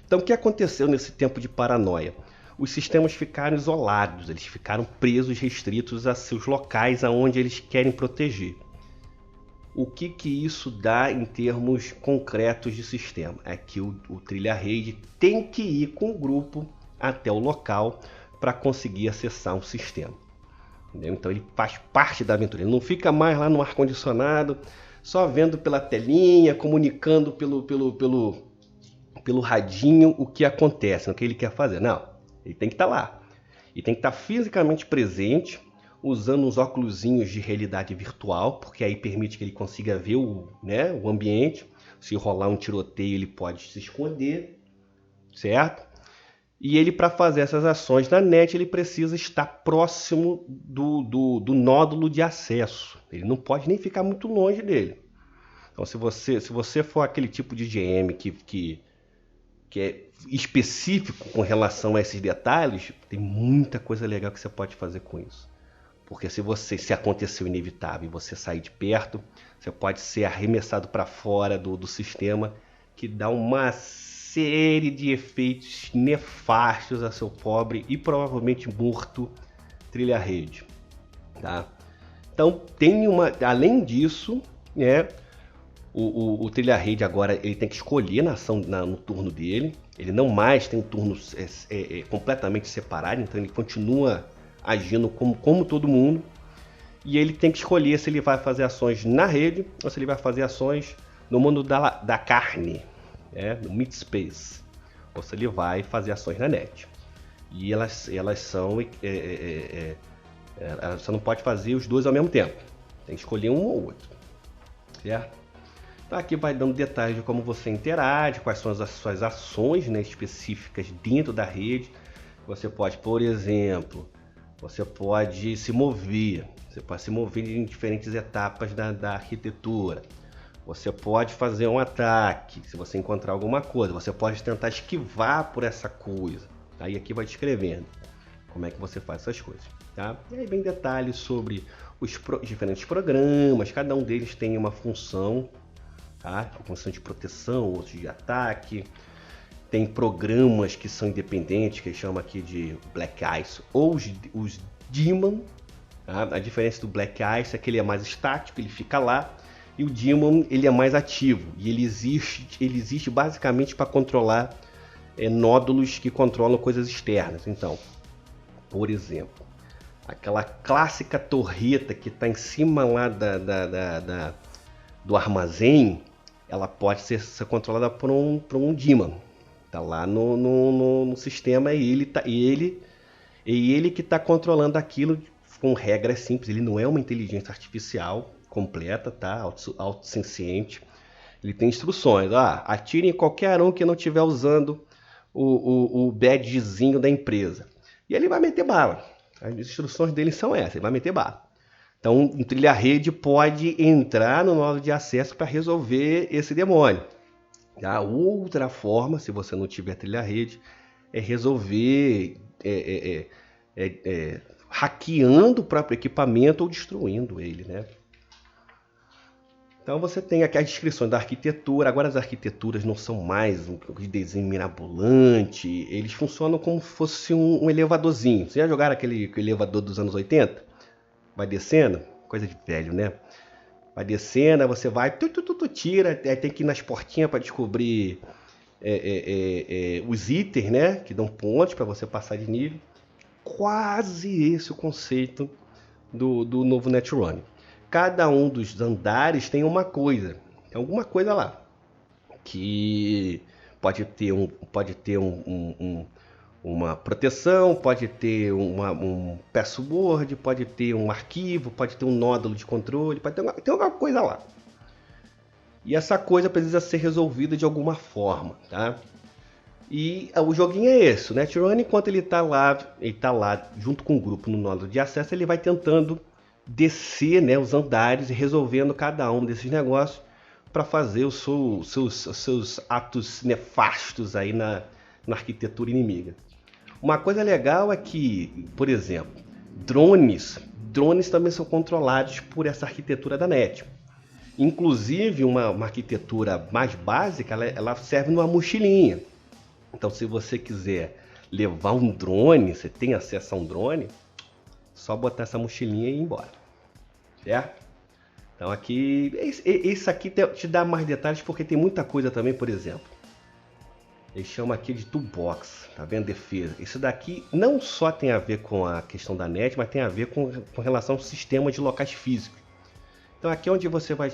Então o que aconteceu nesse tempo de paranoia? Os sistemas ficaram isolados, eles ficaram presos, restritos a seus locais aonde eles querem proteger. O que isso dá em termos concretos de sistema? É que o trilha-rede tem que ir com o grupo até o local para conseguir acessar um sistema. Entendeu? Então ele faz parte da aventura, ele não fica mais lá no ar-condicionado, só vendo pela telinha, comunicando pelo radinho o que acontece, o que ele quer fazer. Não, ele tem que estar lá. E tem que estar fisicamente presente, usando uns óculosinhos de realidade virtual, porque aí permite que ele consiga ver o ambiente. Se rolar um tiroteio, ele pode se esconder, certo? E ele, para fazer essas ações na net, ele precisa estar próximo do nódulo de acesso. Ele não pode nem ficar muito longe dele. Então, se você for aquele tipo de GM que é específico com relação a esses detalhes, tem muita coisa legal que você pode fazer com isso. Porque se acontecer o inevitável e você sair de perto, você pode ser arremessado para fora do sistema, que dá uma série de efeitos nefastos a seu pobre e provavelmente morto trilha-rede. Tá? Então, além disso, o trilha-rede agora ele tem que escolher na ação no turno dele. Ele não mais tem um turno completamente separado, então ele continua agindo como todo mundo. E ele tem que escolher se ele vai fazer ações na rede ou se ele vai fazer ações no mundo da carne, no Meat Space, ou se ele vai fazer ações na net. E elas são... você não pode fazer os dois ao mesmo tempo. Tem que escolher um ou outro. Certo? Então aqui vai dando detalhes de como você interage, quais são as suas ações específicas dentro da rede. Você pode, por exemplo... Você pode se mover em diferentes etapas da arquitetura. Você pode fazer um ataque, se você encontrar alguma coisa. Você pode tentar esquivar por essa coisa. Aí aqui vai descrevendo como é que você faz essas coisas, tá? E aí vem detalhes sobre os diferentes programas, cada um deles tem uma função, tá? Uma função de proteção, outros de ataque. Tem programas que são independentes, que chama aqui de Black Ice ou os Daemon. Tá? A diferença do Black Ice é que ele é mais estático, ele fica lá, e o Daemon ele é mais ativo e ele existe basicamente para controlar nódulos que controlam coisas externas. Então, por exemplo, aquela clássica torreta que está em cima lá do armazém, ela pode ser controlada por um Daemon. Tá lá no sistema e ele que está controlando aquilo com regras simples. Ele não é uma inteligência artificial completa, tá? Autossenciente. Ele tem instruções. Atire em qualquer um que não estiver usando o badgezinho da empresa. E ele vai meter bala. As instruções dele são essas, ele vai meter bala. Então, um trilha-rede pode entrar no nódulo de acesso para resolver esse demônio. A outra forma, se você não tiver trilha-rede, é resolver hackeando o próprio equipamento ou destruindo ele, né? Então você tem aqui as descrições da arquitetura. Agora as arquiteturas não são mais um desenho mirabolante, eles funcionam como se fosse um elevadorzinho. Vocês já jogaram aquele elevador dos anos 80? Vai descendo? Coisa de velho, né? Vai descendo, você vai, tira, tem que ir nas portinhas para descobrir os itens, né? Que dão pontos para você passar de nível. Quase esse o conceito do novo Netrunner. Cada um dos andares tem uma coisa, tem alguma coisa lá que pode ter uma proteção, pode ter um password, pode ter um arquivo, pode ter um nódulo de controle, pode ter alguma coisa lá. E essa coisa precisa ser resolvida de alguma forma, tá? E o joguinho é esse, o Netrunner, enquanto ele tá lá junto com o grupo no nódulo de acesso, ele vai tentando descer, né, os andares e resolvendo cada um desses negócios para fazer os seus atos nefastos aí na arquitetura inimiga. Uma coisa legal é que, por exemplo, drones também são controlados por essa arquitetura da NET. Inclusive, uma arquitetura mais básica, ela serve numa mochilinha. Então, se você quiser levar um drone, você tem acesso a um drone, só botar essa mochilinha e ir embora. Certo? Então, aqui, isso aqui te dá mais detalhes porque tem muita coisa também, por exemplo. Eles chamam aqui de toolbox, tá vendo? Defesa. Isso daqui não só tem a ver com a questão da net, mas tem a ver com relação ao sistema de locais físicos. Então aqui é onde você vai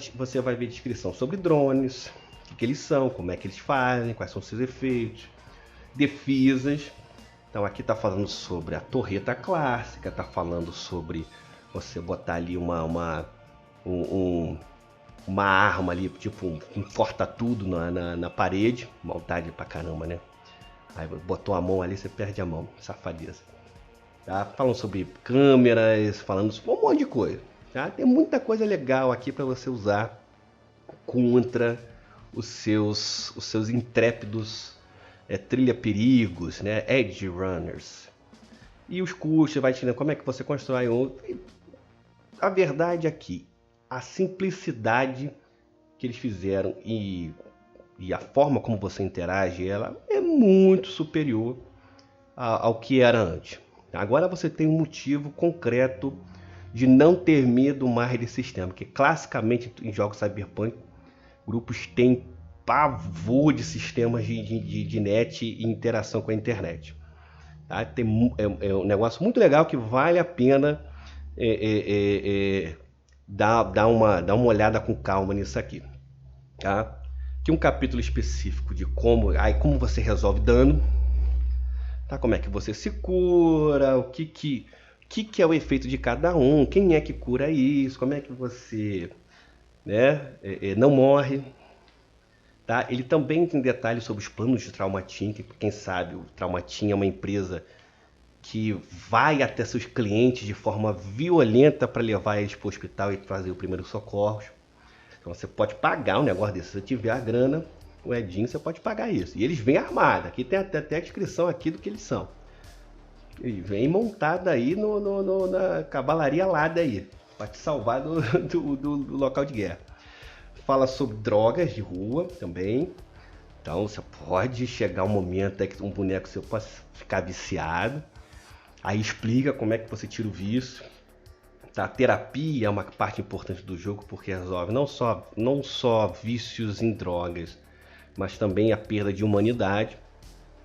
ver descrição sobre drones, o que eles são, como é que eles fazem, quais são os seus efeitos, defesas. Então aqui está falando sobre a torreta clássica, está falando sobre você botar ali uma arma ali, tipo um corta-tudo na parede. Maldade pra caramba, né? Aí botou a mão ali, você perde a mão. Safadeza. Tá? Falando sobre câmeras, falando sobre um monte de coisa. Tá? Tem muita coisa legal aqui para você usar contra os seus intrépidos trilha-perigos, né? Edge Runners. E os custos, vai te ensinando como é que você constrói um. A verdade aqui, a simplicidade que eles fizeram e a forma como você interage, ela é muito superior ao que era antes. Agora você tem um motivo concreto de não ter medo mais desse sistema, porque classicamente em jogos cyberpunk, grupos têm pavor de sistemas de net e interação com a internet. Tá? É um negócio muito legal que vale a pena dar uma olhada com calma nisso aqui. Tá? Aqui um capítulo específico de como você resolve dano, tá? Como é que você se cura, o que é o efeito de cada um, quem é que cura isso, como é que você, né, não morre. Tá? Ele também tem detalhes sobre os planos de Traumateam, que quem sabe o Traumateam é uma empresa que vai até seus clientes de forma violenta para levar eles para o hospital e fazer o primeiro socorro. Então você pode pagar um negócio desse, se você tiver a grana, o Edinho, você pode pagar isso. E eles vêm armados, aqui tem até a descrição aqui do que eles são. E vem montada aí na cavalaria alada aí, para te salvar do local de guerra. Fala sobre drogas de rua também. Então você pode chegar um momento aí que um boneco seu pode ficar viciado. Aí explica como é que você tira o vício. Tá? A terapia é uma parte importante do jogo porque resolve não só vícios em drogas, mas também a perda de humanidade.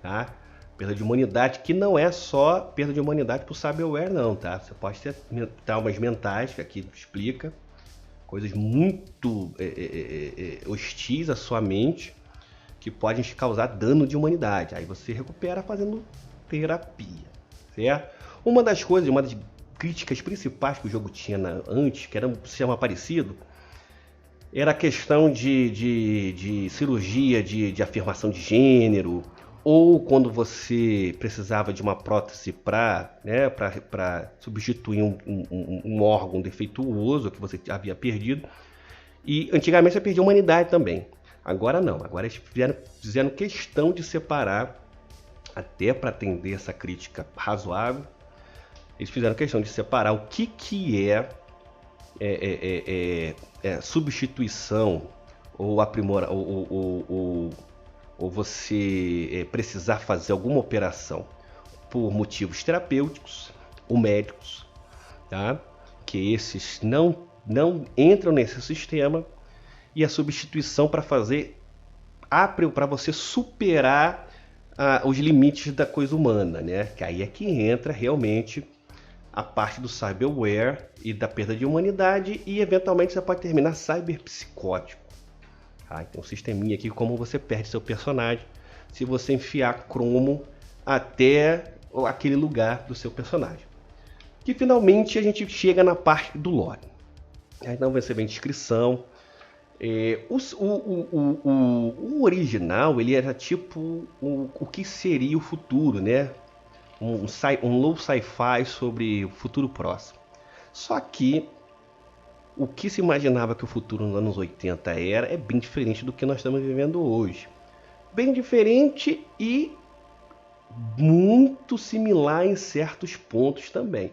Tá? Perda de humanidade que não é só perda de humanidade pro cyberware não, tá? Você pode ter traumas mentais, que aqui explica, coisas muito hostis à sua mente, que podem te causar dano de humanidade. Aí você recupera fazendo terapia, certo? Uma das críticas principais que o jogo tinha antes, que era um sistema parecido, era a questão de cirurgia de afirmação de gênero, ou quando você precisava de uma prótese para substituir um órgão defeituoso que você havia perdido. E antigamente você perdia a humanidade também. Agora não, agora eles fizeram questão de separar, até para atender essa crítica razoável, eles fizeram questão de separar o que é substituição ou aprimora ou você precisar fazer alguma operação por motivos terapêuticos ou médicos, tá? Que esses não entram nesse sistema, e a substituição para você superar os limites da coisa humana, né? Que aí é que entra realmente a parte do cyberware e da perda de humanidade, e eventualmente você pode terminar cyberpsicótico. Tem um sisteminha aqui como você perde seu personagem se você enfiar cromo até aquele lugar do seu personagem. Que finalmente a gente chega na parte do lore. Então vai ser bem descrição. O original ele era tipo o que seria o futuro, né? Um low sci-fi sobre o futuro próximo. Só que o que se imaginava que o futuro nos anos 80 é bem diferente do que nós estamos vivendo hoje. Bem diferente e muito similar em certos pontos também.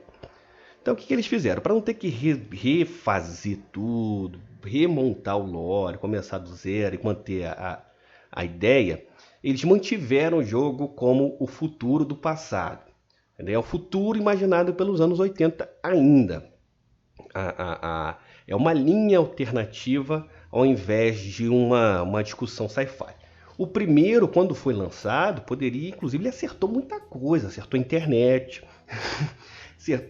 Então o que eles fizeram? Para não ter que refazer tudo, remontar o lore, começar do zero e manter a ideia, eles mantiveram o jogo como o futuro do passado. É o futuro imaginado pelos anos 80 ainda. É uma linha alternativa ao invés de uma discussão sci-fi. O primeiro, quando foi lançado, inclusive ele acertou muita coisa, acertou a internet,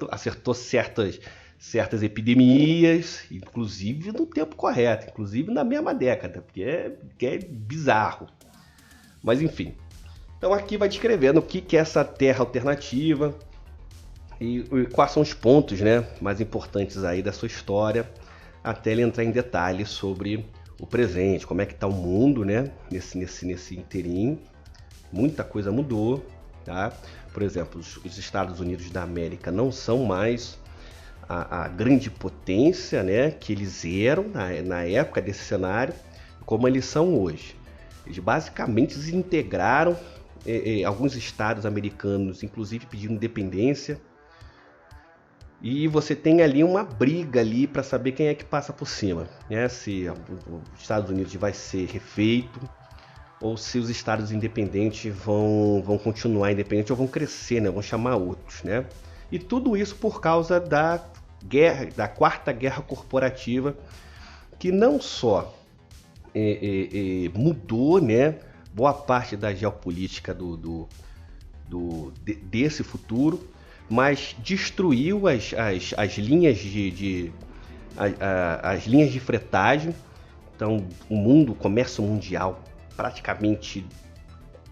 acertou certas epidemias, inclusive no tempo correto, inclusive na mesma década, porque é bizarro. Mas enfim, então aqui vai descrevendo o que é essa terra alternativa e quais são os pontos, né, mais importantes aí da sua história, até ele entrar em detalhes sobre o presente, como é que está o mundo, né, nesse inteirinho. Muita coisa mudou, tá? Por exemplo, os Estados Unidos da América não são mais a grande potência, né, que eles eram na época desse cenário, como eles são hoje. Eles basicamente desintegraram alguns estados americanos, inclusive pedindo independência. E você tem ali uma briga ali para saber quem é que passa por cima, né? Se os Estados Unidos vai ser refeito ou se os estados independentes vão continuar independentes ou vão crescer, né? Vão chamar outros, né? E tudo isso por causa da quarta guerra corporativa, que não só mudou, né, boa parte da geopolítica desse futuro, mas destruiu as linhas as linhas de fretagem. Então o comércio mundial praticamente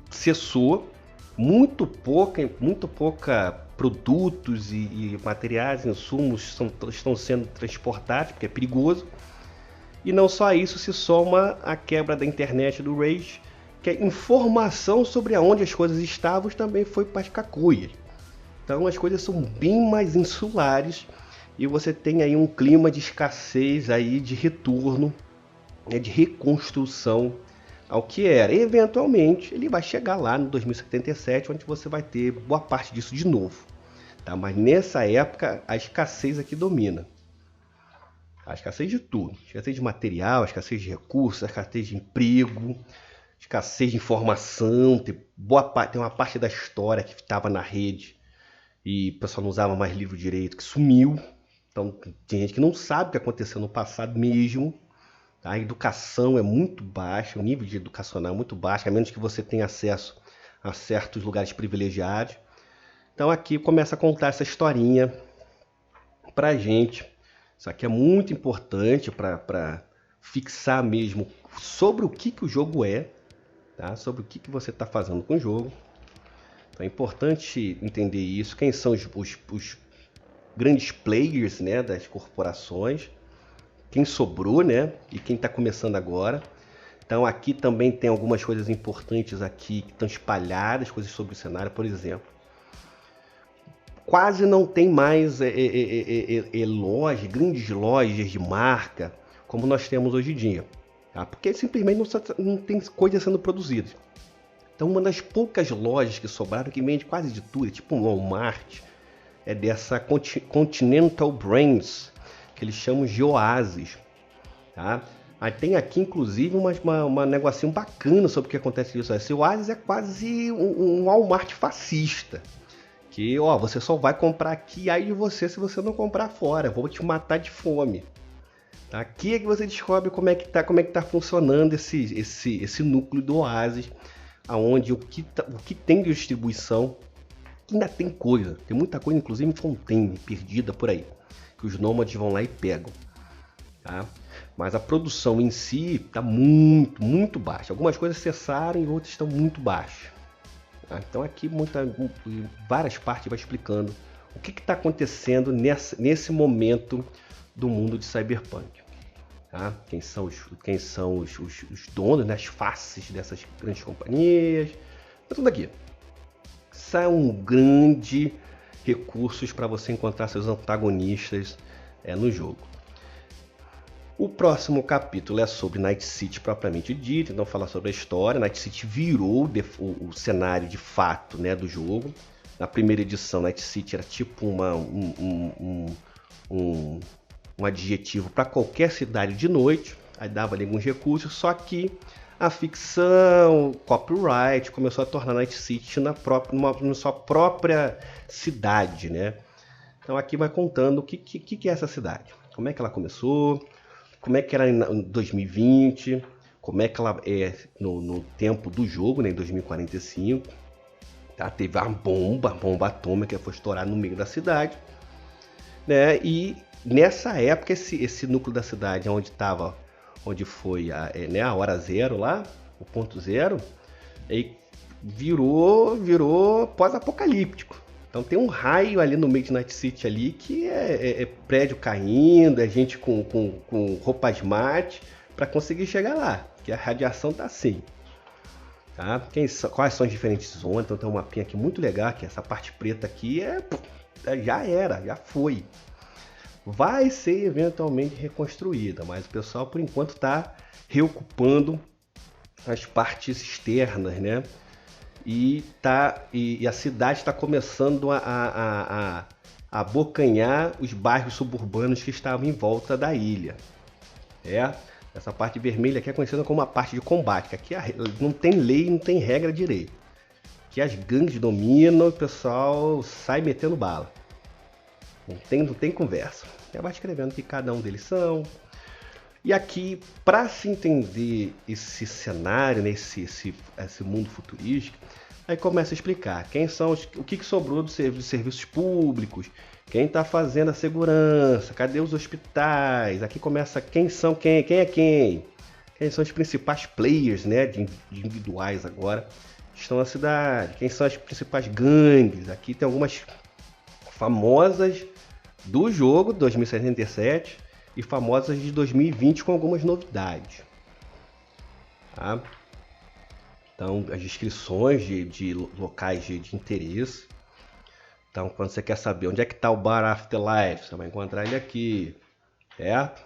cessou. Muito pouca produtos e materiais, insumos estão sendo transportados, porque é perigoso. E não só isso, se soma a quebra da internet do Rage, que a informação sobre aonde as coisas estavam também foi para as cacuias. Então as coisas são bem mais insulares e você tem aí um clima de escassez, aí, de retorno, né, de reconstrução ao que era. E, eventualmente, ele vai chegar lá no 2077, onde você vai ter boa parte disso de novo. Tá? Mas nessa época, a escassez aqui domina. A escassez de tudo. A escassez de material, a escassez de recursos, a escassez de emprego, a escassez de informação. Tem uma parte da história que estava na rede e o pessoal não usava mais livro direito, que sumiu. Então, tem gente que não sabe o que aconteceu no passado mesmo. Tá? A educação é muito baixa, o nível de educacional é muito baixo, a menos que você tenha acesso a certos lugares privilegiados. Então aqui começa a contar essa historinha pra gente. Isso aqui é muito importante para fixar mesmo sobre o que o jogo é, tá? Sobre o que você está fazendo com o jogo. Então é importante entender isso, quem são os grandes players, né, das corporações, quem sobrou, né, e quem está começando agora. Então aqui também tem algumas coisas importantes aqui que estão espalhadas, coisas sobre o cenário, por exemplo. Quase não tem mais grandes lojas de marca como nós temos hoje em dia, tá? Porque simplesmente não tem coisa sendo produzida. Então uma das poucas lojas que sobraram, que vende quase de tudo, tipo um Walmart, é dessa Continental Brands, que eles chamam de Oasis. Tá? Aí tem aqui inclusive uma negocinho bacana sobre o que acontece nisso. Esse Oasis é quase um Walmart fascista. Que você só vai comprar aqui aí de você se você não comprar fora. Vou te matar de fome. Tá? Aqui é que você descobre como é que tá funcionando esse núcleo do Oasis, aonde o que tem de distribuição, ainda tem coisa. Tem muita coisa, inclusive em Fontaine, perdida por aí, que os nômades vão lá e pegam. Tá? Mas a produção em si está muito, muito baixa. Algumas coisas cessaram e outras estão muito baixas. Tá? Então aqui várias partes vai explicando o que está acontecendo nesse momento do mundo de Cyberpunk. Tá? Quem são os donos, né? As faces dessas grandes companhias. É tudo aqui. São grandes recursos para você encontrar seus antagonistas no jogo. O próximo capítulo é sobre Night City propriamente dito, então fala sobre a história. Night City virou o cenário de fato, né, do jogo. Na primeira edição, Night City era tipo um adjetivo para qualquer cidade de noite, aí dava ali alguns recursos, só que a ficção, copyright, começou a tornar Night City na sua própria cidade, né? Então aqui vai contando o que é essa cidade, como é que ela começou, como é que era em 2020, como é que ela é no tempo do jogo, né, em 2045. Tá? Teve uma bomba atômica que foi estourar no meio da cidade, né? E nessa época esse núcleo da cidade, onde foi a hora zero lá, o ponto zero, aí virou pós-apocalíptico. Então tem um raio ali no meio de Night City ali que é prédio caindo, é gente com roupas mate para conseguir chegar lá, que a radiação tá assim. Tá? Quais são as diferentes zonas? Então tem um mapinha aqui muito legal, que essa parte preta aqui já foi. Vai ser eventualmente reconstruída, mas o pessoal por enquanto está reocupando as partes externas, né? E a cidade está começando a abocanhar os bairros suburbanos que estavam em volta da ilha. Essa parte vermelha aqui é conhecida como a parte de combate, que aqui não tem lei, não tem regra direito. Que as gangues dominam, o pessoal sai metendo bala. Não tem conversa. Já vai escrevendo que cada um deles são. E aqui, para se entender esse cenário, né, esse mundo futurístico, aí começa a explicar o que sobrou dos serviços públicos, quem está fazendo a segurança, cadê os hospitais, aqui começa quem é quem são os principais players, né, de individuais agora, que estão na cidade, quem são as principais gangues, aqui tem algumas famosas do jogo 2077 e famosas de 2020 com algumas novidades. Tá? Então, as descrições de locais de interesse. Então, quando você quer saber onde é que está o Bar Afterlife, você vai encontrar ele aqui, certo?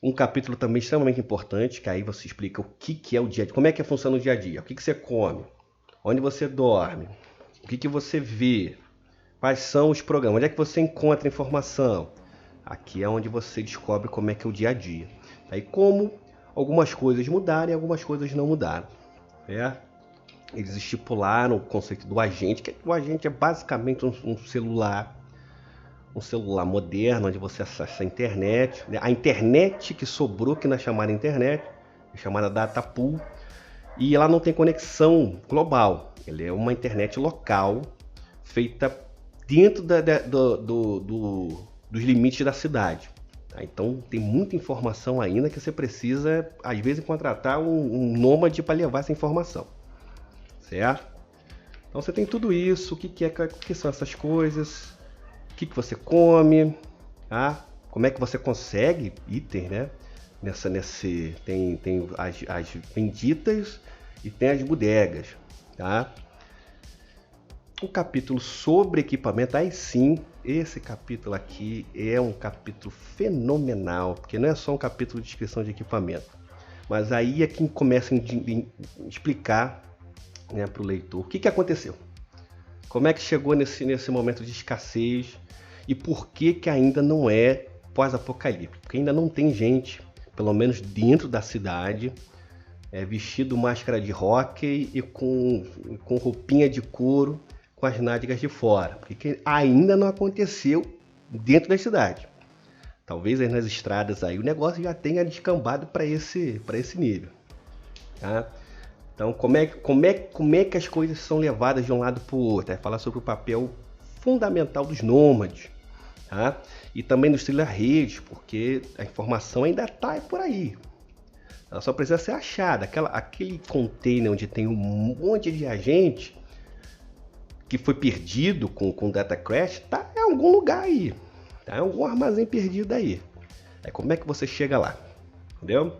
Um capítulo também extremamente importante, que aí você explica o que é o dia a dia, como é que funciona o dia a dia, o que você come, onde você dorme, o que você vê, quais são os programas, onde é que você encontra informação. Aqui é onde você descobre como é que é o dia a dia. Aí como algumas coisas mudaram e algumas coisas não mudaram. Eles estipularam o conceito do agente, que o agente é basicamente um celular moderno, onde você acessa a internet. A internet que sobrou, que não é chamada internet, é chamada data pool, e ela não tem conexão global. Ela é uma internet local, feita dentro dos limites da cidade. Então tem muita informação ainda que você precisa, às vezes, contratar um nômade para levar essa informação. Certo? Então você tem tudo isso, o que são essas coisas, o que você come, tá? Como é que você consegue itens, né? Tem as benditas e tem as bodegas, tá? O capítulo sobre equipamento, aí sim, esse capítulo aqui é um capítulo fenomenal, porque não é só um capítulo de descrição de equipamento, mas aí é que começa a explicar, né, para o leitor o que aconteceu, como é que chegou nesse momento de escassez e por que ainda não é pós-apocalíptico, porque ainda não tem gente, pelo menos dentro da cidade, vestido máscara de hóquei e com roupinha de couro com as nádegas de fora, porque ainda não aconteceu dentro da cidade. Talvez aí nas estradas aí o negócio já tenha descambado para esse nível, tá? Então, como é que as coisas são levadas de um lado para o outro? É falar sobre o papel fundamental dos nômades, tá? E também dos trilha-redes, porque a informação ainda está por aí. Ela só precisa ser achada. Aquele container onde tem um monte de agente que foi perdido com data crash, tá em algum lugar aí. Tá em algum armazém perdido aí. Como é que você chega lá? Entendeu?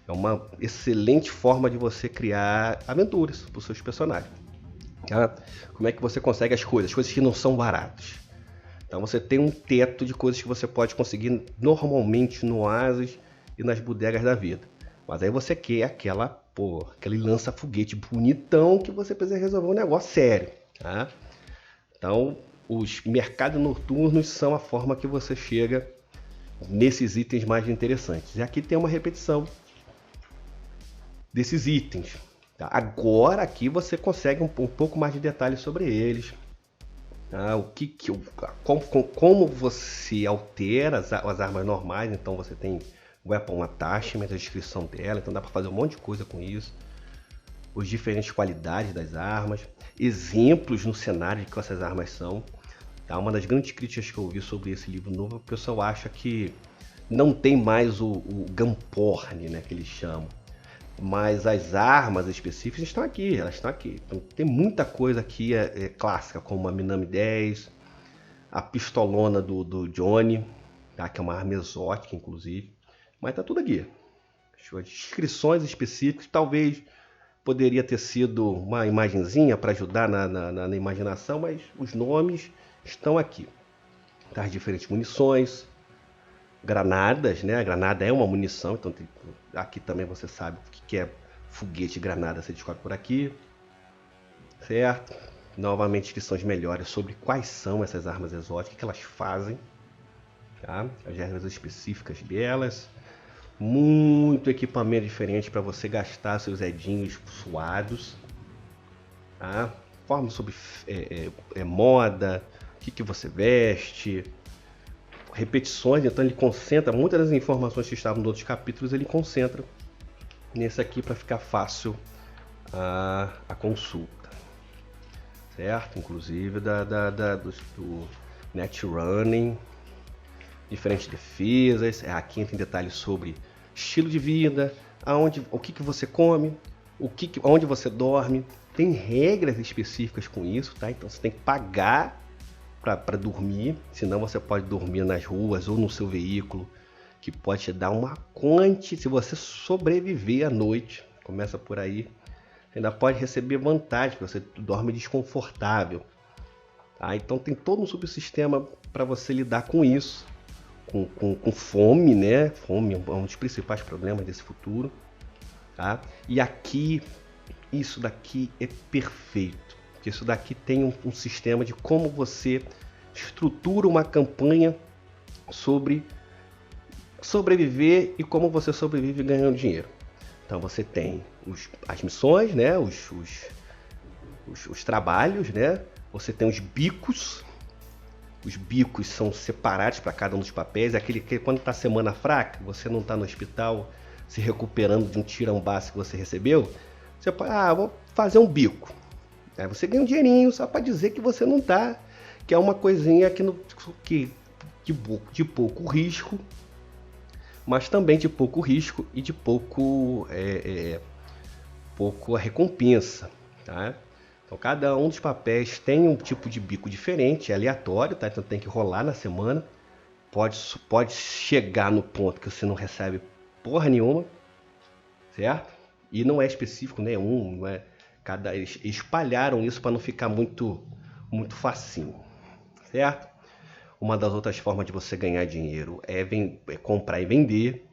É uma excelente forma de você criar aventuras para os seus personagens. Tá? Como é que você consegue as coisas que não são baratas. Então você tem um teto de coisas que você pode conseguir normalmente no oásis e nas bodegas da vida. Mas aí você quer aquele lança-foguete bonitão que você precisa resolver um negócio sério. Tá? Então os mercados noturnos são a forma que você chega nesses itens mais interessantes. E aqui tem uma repetição desses itens. Tá? Agora aqui você consegue um pouco mais de detalhes sobre eles. Tá? Como você altera as armas normais. Então você tem Weapon Attachment, a descrição dela. Então dá para fazer um monte de coisa com isso. As diferentes qualidades das armas. Exemplos no cenário de que essas armas são. Tá? Uma das grandes críticas que eu ouvi sobre esse livro novo, o pessoal acha que não tem mais o gunporn, né, que eles chamam. Mas as armas específicas estão aqui, elas estão aqui. Então, tem muita coisa aqui clássica, como a Minami 10, a pistolona do Johnny, tá? Que é uma arma exótica, inclusive. Mas tá tudo aqui. As descrições específicas, talvez poderia ter sido uma imagenzinha para ajudar na imaginação, mas os nomes estão aqui. Tá? As diferentes munições, granadas, né? A granada é uma munição, então aqui também você sabe o que é foguete e granada, você descobre por aqui, certo? Novamente descrições melhores sobre quais são essas armas exóticas, o que elas fazem, tá? As regras específicas delas, muito equipamento diferente para você gastar seus edinhos suados, tá? Forma sobre moda, o que você veste, repetições, então ele concentra muitas das informações que estavam nos outros capítulos, ele concentra nesse aqui para ficar fácil a consulta, certo? Inclusive do net running, diferentes defesas. Aqui entra em detalhes sobre estilo de vida, o que você come, onde você dorme. Tem regras específicas com isso, tá? Então você tem que pagar para dormir, senão você pode dormir nas ruas ou no seu veículo, que pode te dar uma quantidade. Se você sobreviver à noite, começa por aí, você ainda pode receber vantagem, você dorme desconfortável, tá? Então tem todo um subsistema para você lidar com isso, com fome, né? Fome é um dos principais problemas desse futuro, tá? E aqui, isso daqui é perfeito, porque isso daqui tem um sistema de como você estrutura uma campanha sobre sobreviver e como você sobrevive ganhando dinheiro. Então você tem as missões, né? Os trabalhos, né? Você tem os bicos. Os bicos são separados para cada um dos papéis. Aquele que quando está semana fraca, você não está no hospital se recuperando de um tirão-baço que você recebeu. Você pode, vou fazer um bico. Aí você ganha um dinheirinho só para dizer que você não tá, que é uma coisinha de pouco risco, mas também de pouco risco e de pouco recompensa, tá? Então cada um dos papéis tem um tipo de bico diferente, é aleatório, tá? Então tem que rolar na semana. Pode chegar no ponto que você não recebe porra nenhuma, certo? E não é específico nenhum, não é. Eles espalharam isso para não ficar muito facinho, certo? Uma das outras formas de você ganhar dinheiro é comprar e vender.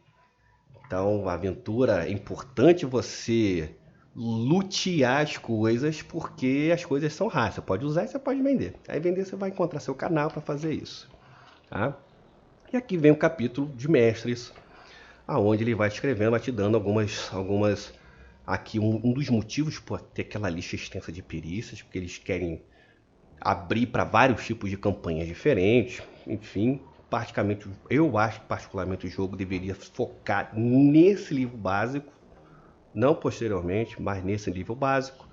Então, a aventura é importante você lutear as coisas, porque as coisas são raras. Você pode usar e você pode vender. Aí vender você vai encontrar seu canal para fazer isso, tá? E aqui vem o capítulo de mestres, aonde ele vai escrevendo, vai te dando algumas aqui um dos motivos por ter aquela lista extensa de perícias, porque eles querem abrir para vários tipos de campanhas diferentes. Enfim, eu acho que particularmente o jogo deveria focar nesse livro básico, não posteriormente, mas nesse livro básico,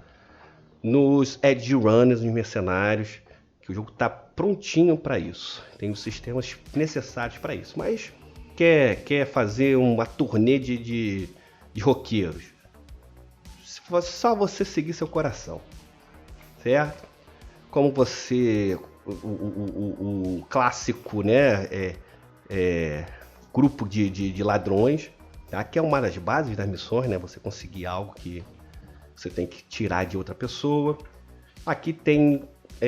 nos edge runners, nos mercenários, que o jogo está prontinho para isso, tem os sistemas necessários para isso. Mas quer fazer uma turnê de roqueiros, só você seguir seu coração, certo? Como você, o clássico, né, grupo de ladrões, tá? Que é uma das bases das missões, né? Você conseguir algo que você tem que tirar de outra pessoa. Aqui tem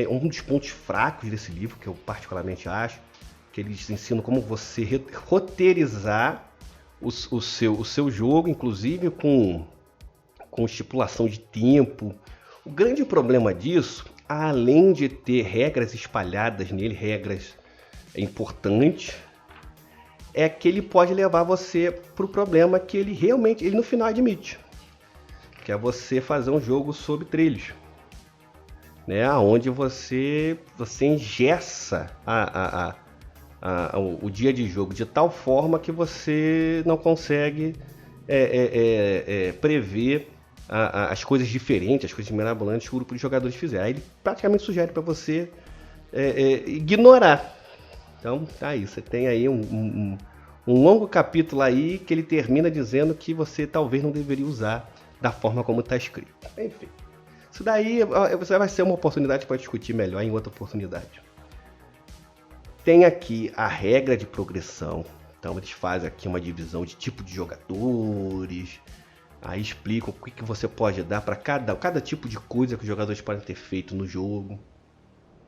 um dos pontos fracos desse livro, que eu particularmente acho, que eles ensinam como você roteirizar o seu jogo, inclusive com estipulação de tempo. O grande problema disso, além de ter regras espalhadas nele, regras importantes, é que ele pode levar você para o problema que ele no final admite, que é você fazer um jogo sobre trilhos, né? Onde você engessa o dia de jogo de tal forma que você não consegue prever as coisas diferentes, as coisas mirabolantes que o grupo de jogadores fizer. Aí ele praticamente sugere para você ignorar. Então tá aí, você tem aí um longo capítulo aí que ele termina dizendo que você talvez não deveria usar da forma como está escrito. Enfim, isso daí vai ser uma oportunidade para discutir melhor em outra oportunidade. Tem aqui a regra de progressão. Então eles fazem aqui uma divisão de tipo de jogadores. Aí explicam o que você pode dar para cada tipo de coisa que os jogadores podem ter feito no jogo,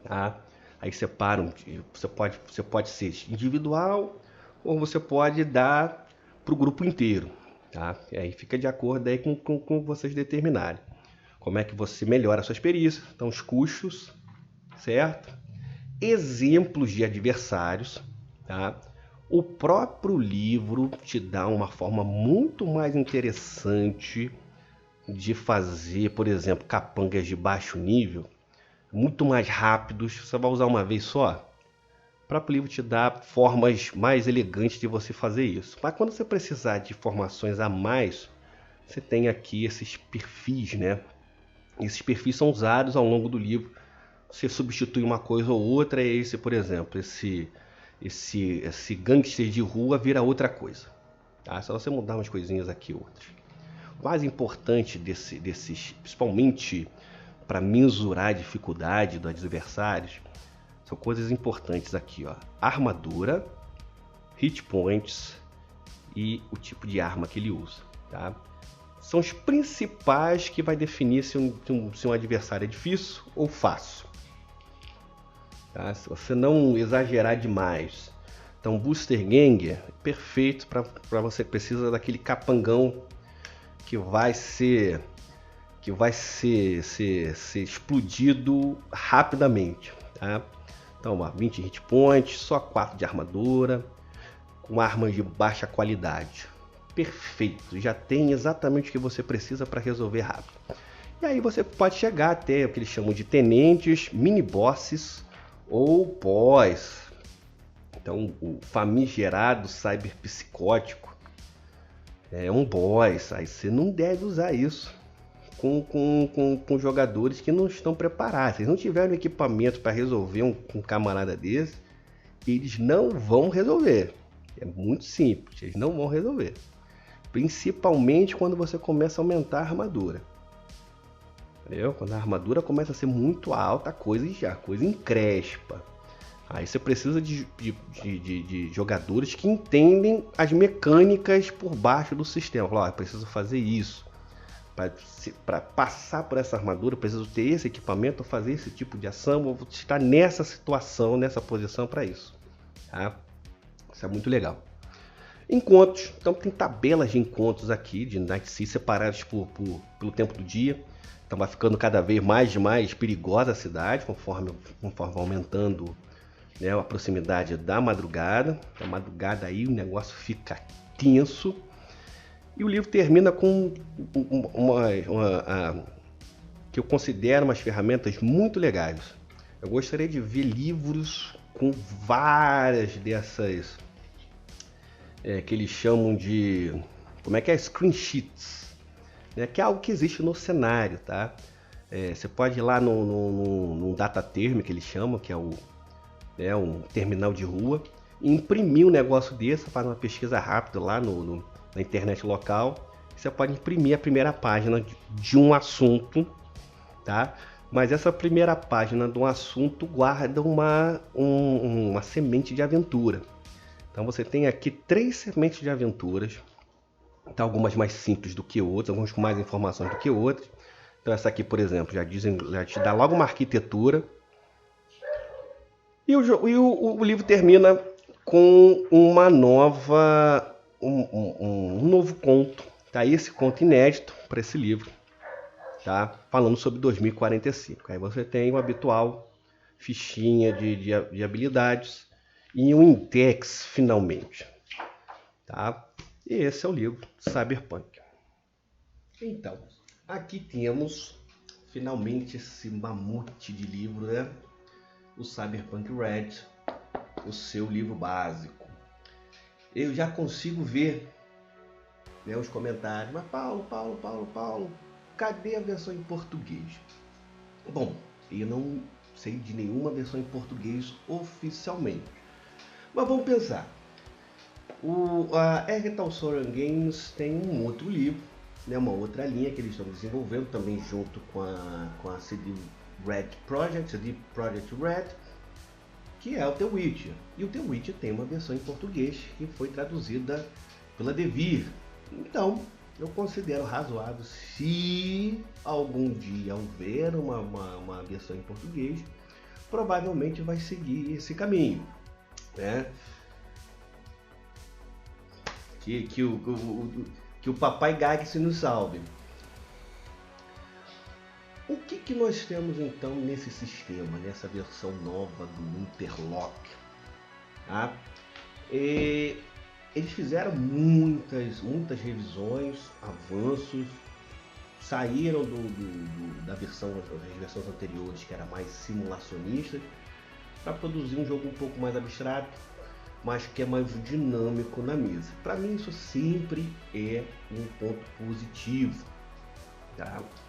tá? Aí separam, você pode ser individual ou você pode dar para o grupo inteiro, tá? E aí fica de acordo aí com vocês determinarem como é que você melhora as suas perícias. Então os custos, certo? Exemplos de adversários, tá? O próprio livro te dá uma forma muito mais interessante de fazer, por exemplo, capangas de baixo nível, muito mais rápidos. Você vai usar uma vez só. O próprio livro te dá formas mais elegantes de você fazer isso. Mas quando você precisar de informações a mais, você tem aqui esses perfis, né? Esses perfis são usados ao longo do livro. Você substitui uma coisa ou outra, e esse, por exemplo, esse gangster de rua vira outra coisa, tá? Só você mudar umas coisinhas aqui e outras. O mais importante desses, principalmente para mensurar a dificuldade dos adversários, são coisas importantes aqui, ó. Armadura, hit points e o tipo de arma que ele usa, tá? São os principais que vai definir se um adversário é difícil ou fácil. Tá? Se você não exagerar demais, Então, Booster Gang é perfeito para você que precisa daquele capangão que vai ser ser explodido rapidamente, tá? Então, 20 hit points, só 4 de armadura, com armas de baixa qualidade. Perfeito, já tem exatamente o que você precisa para resolver rápido. E aí você pode chegar até o que eles chamam de tenentes, mini bosses ou boss. Então, o famigerado cyber psicótico é um boss. Aí você não deve usar isso com jogadores que não estão preparados. Se eles não tiverem equipamento para resolver um camarada desse, eles não vão resolver. É muito simples, eles não vão resolver. Principalmente quando você começa a aumentar a armadura. Entendeu? Quando a armadura começa a ser muito alta, a coisa encrespa. Aí você precisa de jogadores que entendem as mecânicas por baixo do sistema. Fala, eu preciso fazer isso. Para passar por essa armadura, eu preciso ter esse equipamento, fazer esse tipo de ação. Eu vou estar nessa situação, nessa posição para isso. Tá? Isso é muito legal. Encontros. Então tem tabelas de encontros aqui, de Night City, separados pelo tempo do dia. Então vai ficando cada vez mais perigosa a cidade, conforme vai aumentando, né, a proximidade da madrugada. A madrugada aí o negócio fica tenso. E o livro termina com que eu considero umas ferramentas muito legais. Eu gostaria de ver livros com várias dessas, que eles chamam de, screen sheets. Que é algo que existe no cenário, tá? Você pode ir lá num data term, que eles chamam, que é um terminal de rua, e imprimir um negócio desse, faz uma pesquisa rápida lá na internet local. Você pode imprimir a primeira página de um assunto, tá? Mas essa primeira página de um assunto guarda uma semente de aventura. Então você tem aqui 3 sementes de aventuras. Tá, algumas mais simples do que outras, algumas com mais informações do que outras. Então essa aqui, por exemplo, já te dá logo uma arquitetura. E o livro termina com uma nova, um novo conto. Tá? Esse conto inédito para esse livro, tá? Falando sobre 2045. Aí você tem o habitual fichinha de habilidades e um index finalmente. Tá? E esse é o livro Cyberpunk. Então, aqui temos finalmente esse mamute de livro, né? O Cyberpunk Red, o seu livro básico. Eu já consigo ver, né, os comentários. Mas Paulo, cadê a versão em português? Bom, eu não sei de nenhuma versão em português oficialmente. Mas vamos pensar. A Ergetal Soran Games tem um outro livro, né, uma outra linha que eles estão desenvolvendo também junto com a CD Projekt Red, que é o The Witcher. E o The Witcher tem uma versão em português que foi traduzida pela Devir. Então, eu considero razoável, se algum dia houver uma versão em português, provavelmente vai seguir esse caminho, né? Que o papai Gag se nos salve. O que nós temos então nesse sistema, nessa versão nova do Interlock? Tá? Eles fizeram muitas revisões, avanços, saíram das versões anteriores, que era mais simulacionista, para produzir um jogo um pouco mais abstrato, mas que é mais dinâmico na mesa. Para mim isso sempre é um ponto positivo.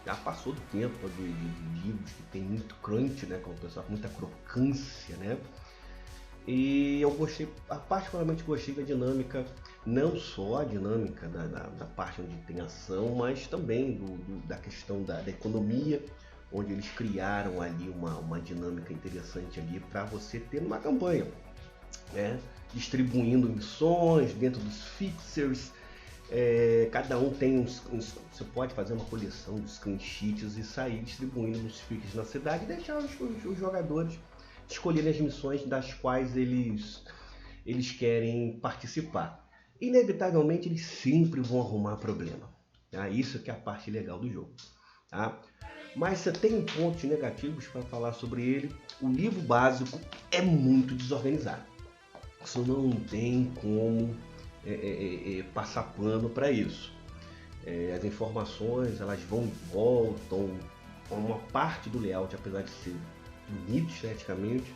Já passou do tempo de livros que tem muito crunch, né, como o pessoal, muita crocância, né? E eu particularmente gostei da dinâmica, não só a dinâmica da parte onde tem ação, mas também da questão da economia, onde eles criaram ali uma dinâmica interessante ali para você ter uma campanha, né? Distribuindo missões dentro dos fixers. Cada um tem você pode fazer uma coleção de screen sheets e sair distribuindo nos fixers na cidade e deixar os jogadores escolherem as missões das quais eles eles querem participar. Inevitavelmente eles sempre vão arrumar problema. Tá? Isso que é a parte legal do jogo. Tá? Mas você tem pontos negativos para falar sobre ele. O livro básico é muito desorganizado. Isso não tem como passar pano para isso. As informações elas vão e voltam. Uma parte do layout, apesar de ser bonito esteticamente,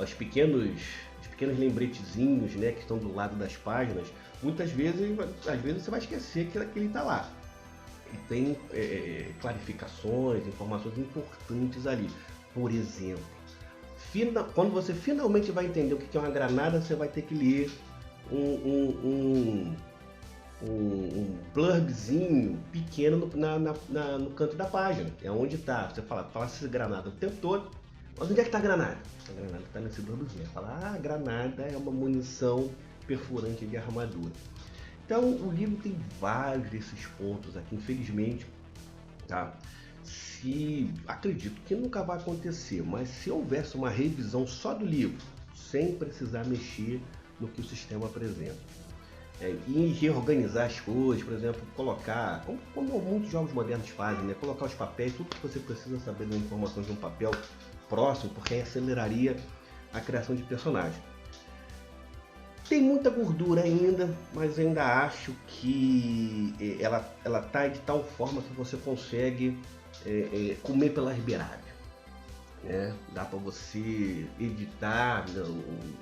os pequenos lembretezinhos, né, que estão do lado das páginas, muitas vezes, às vezes você vai esquecer que ele está lá. E tem clarificações, informações importantes ali. Por exemplo, quando você finalmente vai entender o que é uma granada, você vai ter que ler um blurbzinho pequeno no canto da página. É onde está. Você fala essa granada o tempo todo, mas onde é que está a granada? A granada está nesse blurbzinho. Fala, a granada é uma munição perfurante de armadura. Então o livro tem vários desses pontos aqui, infelizmente, tá? Acredito que nunca vai acontecer, mas se houvesse uma revisão só do livro, sem precisar mexer no que o sistema apresenta, e reorganizar as coisas, por exemplo, colocar, como muitos jogos modernos fazem, né? Colocar os papéis, tudo que você precisa saber das informações de um papel próximo, porque aí aceleraria a criação de personagens. Tem muita gordura ainda, mas ainda acho que ela tá de tal forma que você consegue comer pelas beiradas. Dá para você evitar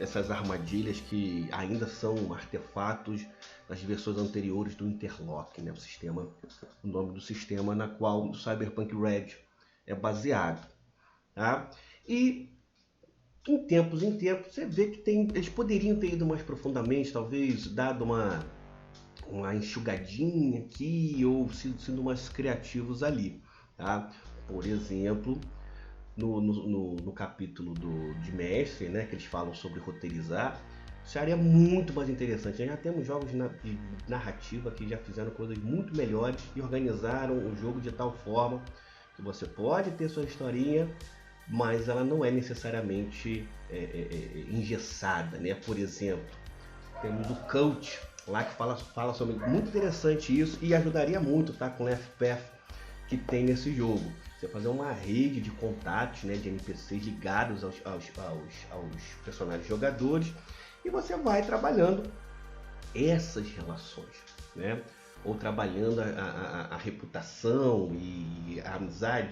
essas armadilhas que ainda são artefatos das versões anteriores do Interlock, né? O nome do sistema na qual o Cyberpunk Red é baseado. Tá? E em tempos você vê que eles poderiam ter ido mais profundamente, talvez dado uma enxugadinha aqui ou sido mais criativos ali. Tá? Por exemplo, no capítulo de mestre, né, que eles falam sobre roteirizar, seria muito mais interessante. Nós já temos jogos de narrativa que já fizeram coisas muito melhores e organizaram o jogo de tal forma que você pode ter sua historinha, mas ela não é necessariamente engessada, né? Por exemplo, temos o Coach lá que fala sobre, muito interessante isso, e ajudaria muito, tá, com o FPF que tem nesse jogo. Você fazer uma rede de contatos, né, de NPCs ligados aos personagens jogadores, e você vai trabalhando essas relações, né? Ou trabalhando a reputação e a amizade,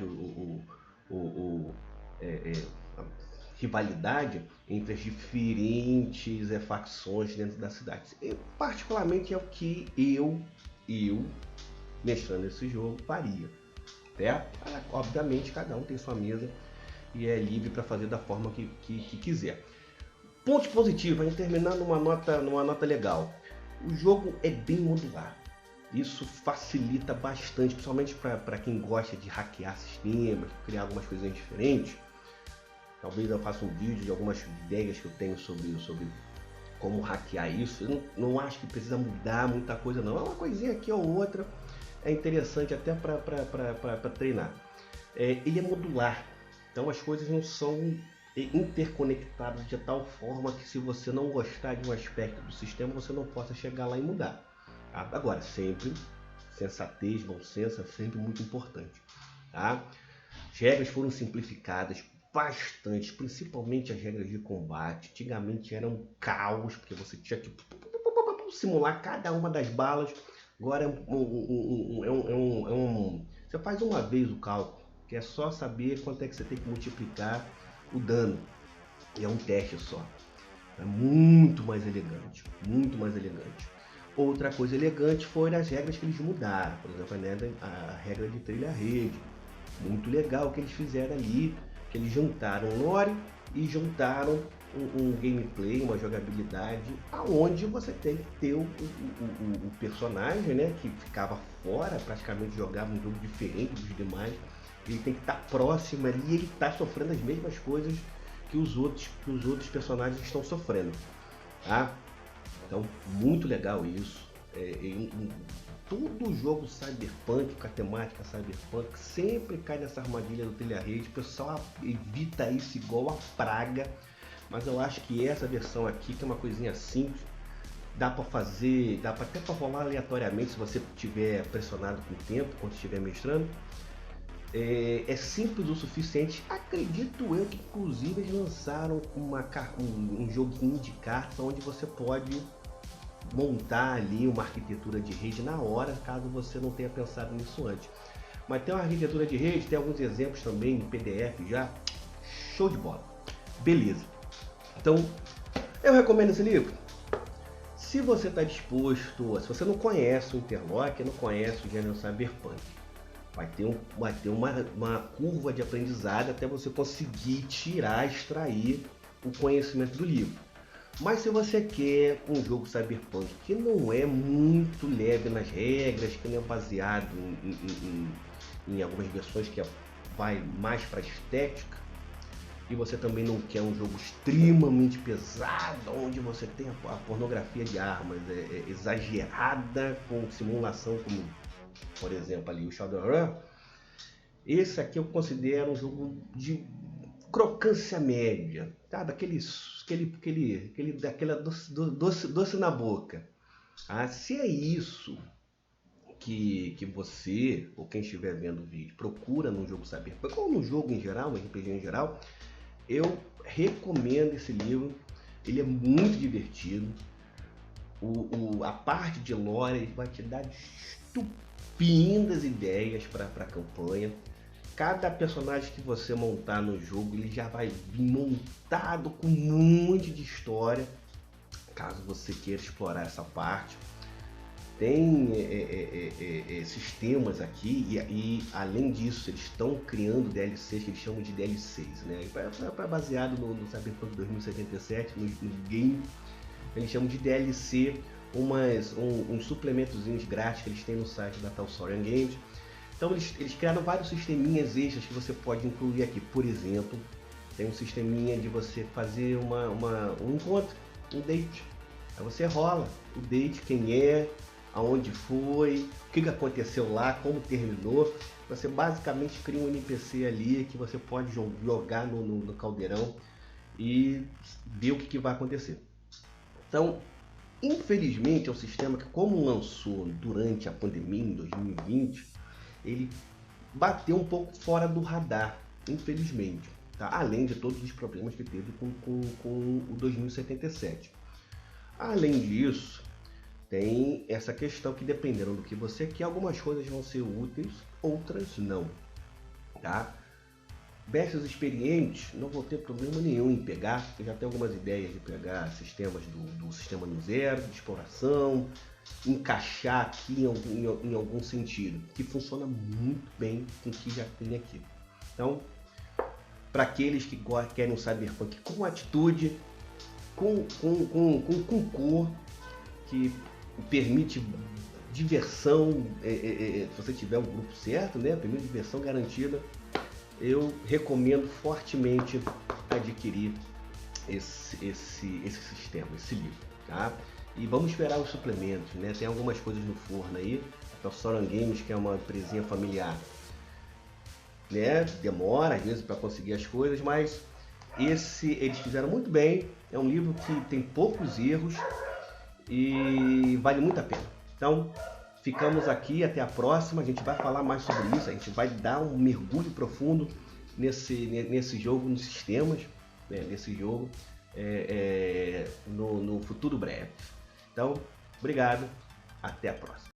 a rivalidade entre as diferentes facções dentro da cidade. E, particularmente é o que eu mestrando esse jogo faria. Obviamente cada um tem sua mesa e é livre para fazer da forma que quiser. Ponto positivo, a gente terminar numa nota legal. O jogo é bem modular. Isso facilita bastante, principalmente para quem gosta de hackear sistemas, criar algumas coisinhas diferentes. Talvez eu faça um vídeo de algumas ideias que eu tenho sobre como hackear isso. Eu não acho que precisa mudar muita coisa não. É uma coisinha aqui ou outra. É interessante até para treinar. Ele é modular. Então as coisas não são interconectadas de tal forma que se você não gostar de um aspecto do sistema, você não possa chegar lá e mudar. Tá? Agora, sempre sensatez, bom senso é sempre muito importante. Tá? As regras foram simplificadas bastante, principalmente as regras de combate. Antigamente era um caos, porque você tinha que simular cada uma das balas. Agora você faz uma vez o cálculo, que é só saber quanto é que você tem que multiplicar o dano. E é um teste só. É muito mais elegante, muito mais elegante. Outra coisa elegante foi as regras que eles mudaram. Por exemplo, a regra de trilha-rede. Muito legal o que eles fizeram ali, que eles juntaram lore e juntaram um gameplay, uma jogabilidade, aonde você tem que ter o personagem, né, que ficava fora, praticamente jogava um jogo diferente dos demais. Ele tem que estar próximo ali e ele está sofrendo as mesmas coisas que os outros personagens estão sofrendo. Tá? Então, muito legal isso. Todo jogo cyberpunk, com a temática cyberpunk, sempre cai nessa armadilha do trilha-rede. O pessoal evita isso igual a praga, mas eu acho que essa versão aqui, que é uma coisinha simples, dá para fazer, dá até para rolar aleatoriamente se você estiver pressionado com o tempo, quando estiver mestrando. É simples o suficiente. Acredito eu que inclusive eles lançaram um joguinho de cartas onde você pode montar ali uma arquitetura de rede na hora, caso você não tenha pensado nisso antes. Mas tem uma arquitetura de rede, tem alguns exemplos também em PDF já. Show de bola. Beleza. Então, eu recomendo esse livro. Se você está disposto, se você não conhece o Interlock, não conhece o gênero Cyberpunk, vai ter uma curva de aprendizado até você conseguir extrair o conhecimento do livro. Mas se você quer um jogo Cyberpunk que não é muito leve nas regras, que não é baseado em algumas versões que vai mais para estética, e você também não quer um jogo extremamente pesado, onde você tem a pornografia de armas exagerada, com simulação, como por exemplo ali o Shadowrun, esse aqui eu considero um jogo de crocância média, tá? Daquela doce na boca. Ah, se é isso que você, ou quem estiver vendo o vídeo, procura num jogo Cyberpunk, ou no jogo em geral, no RPG em geral, eu recomendo esse livro. Ele é muito divertido. A parte de lore ele vai te dar estupendas ideias para a campanha. Cada personagem que você montar no jogo, ele já vai vir montado com um monte de história, caso você queira explorar essa parte. Tem sistemas aqui e além disso eles estão criando DLCs que eles chamam de DLCs, né? Baseado no Cyberpunk 2077, no game, eles chamam de DLC, uns suplementozinhos grátis que eles têm no site da Talsorian Games. Então eles criaram vários sisteminhas extras que você pode incluir aqui. Por exemplo, tem um sisteminha de você fazer um encontro, um date. Aí você rola o date, quem é, aonde foi, o que aconteceu lá, como terminou. Você basicamente cria um NPC ali que você pode jogar no caldeirão e ver o que vai acontecer. Então, infelizmente é um sistema que, como lançou durante a pandemia em 2020, ele bateu um pouco fora do radar, infelizmente, tá? Além de todos os problemas que teve com o 2077. Além disso, tem essa questão que, dependendo do que você quer, algumas coisas vão ser úteis, outras não, tá? Mestres experientes, não vou ter problema nenhum em pegar, eu já tenho algumas ideias de pegar sistemas do sistema no zero, de exploração, encaixar aqui em algum sentido, que funciona muito bem com o que já tem aqui. Então, para aqueles que querem um Cyberpunk com atitude, com cor, que permite diversão, se você tiver um grupo certo, né? Permite diversão garantida, eu recomendo fortemente adquirir esse sistema, esse livro, tá? E vamos esperar os suplementos, né? Tem algumas coisas no forno aí. A Talsorian Games, que é uma empresinha familiar, né? Demora às vezes para conseguir as coisas, mas eles fizeram muito bem. É um livro que tem poucos erros e vale muito a pena. Então, ficamos aqui, até a próxima. A gente vai falar mais sobre isso, a gente vai dar um mergulho profundo nesse jogo, nos sistemas, né? Nesse jogo, no futuro breve. Então, obrigado, até a próxima.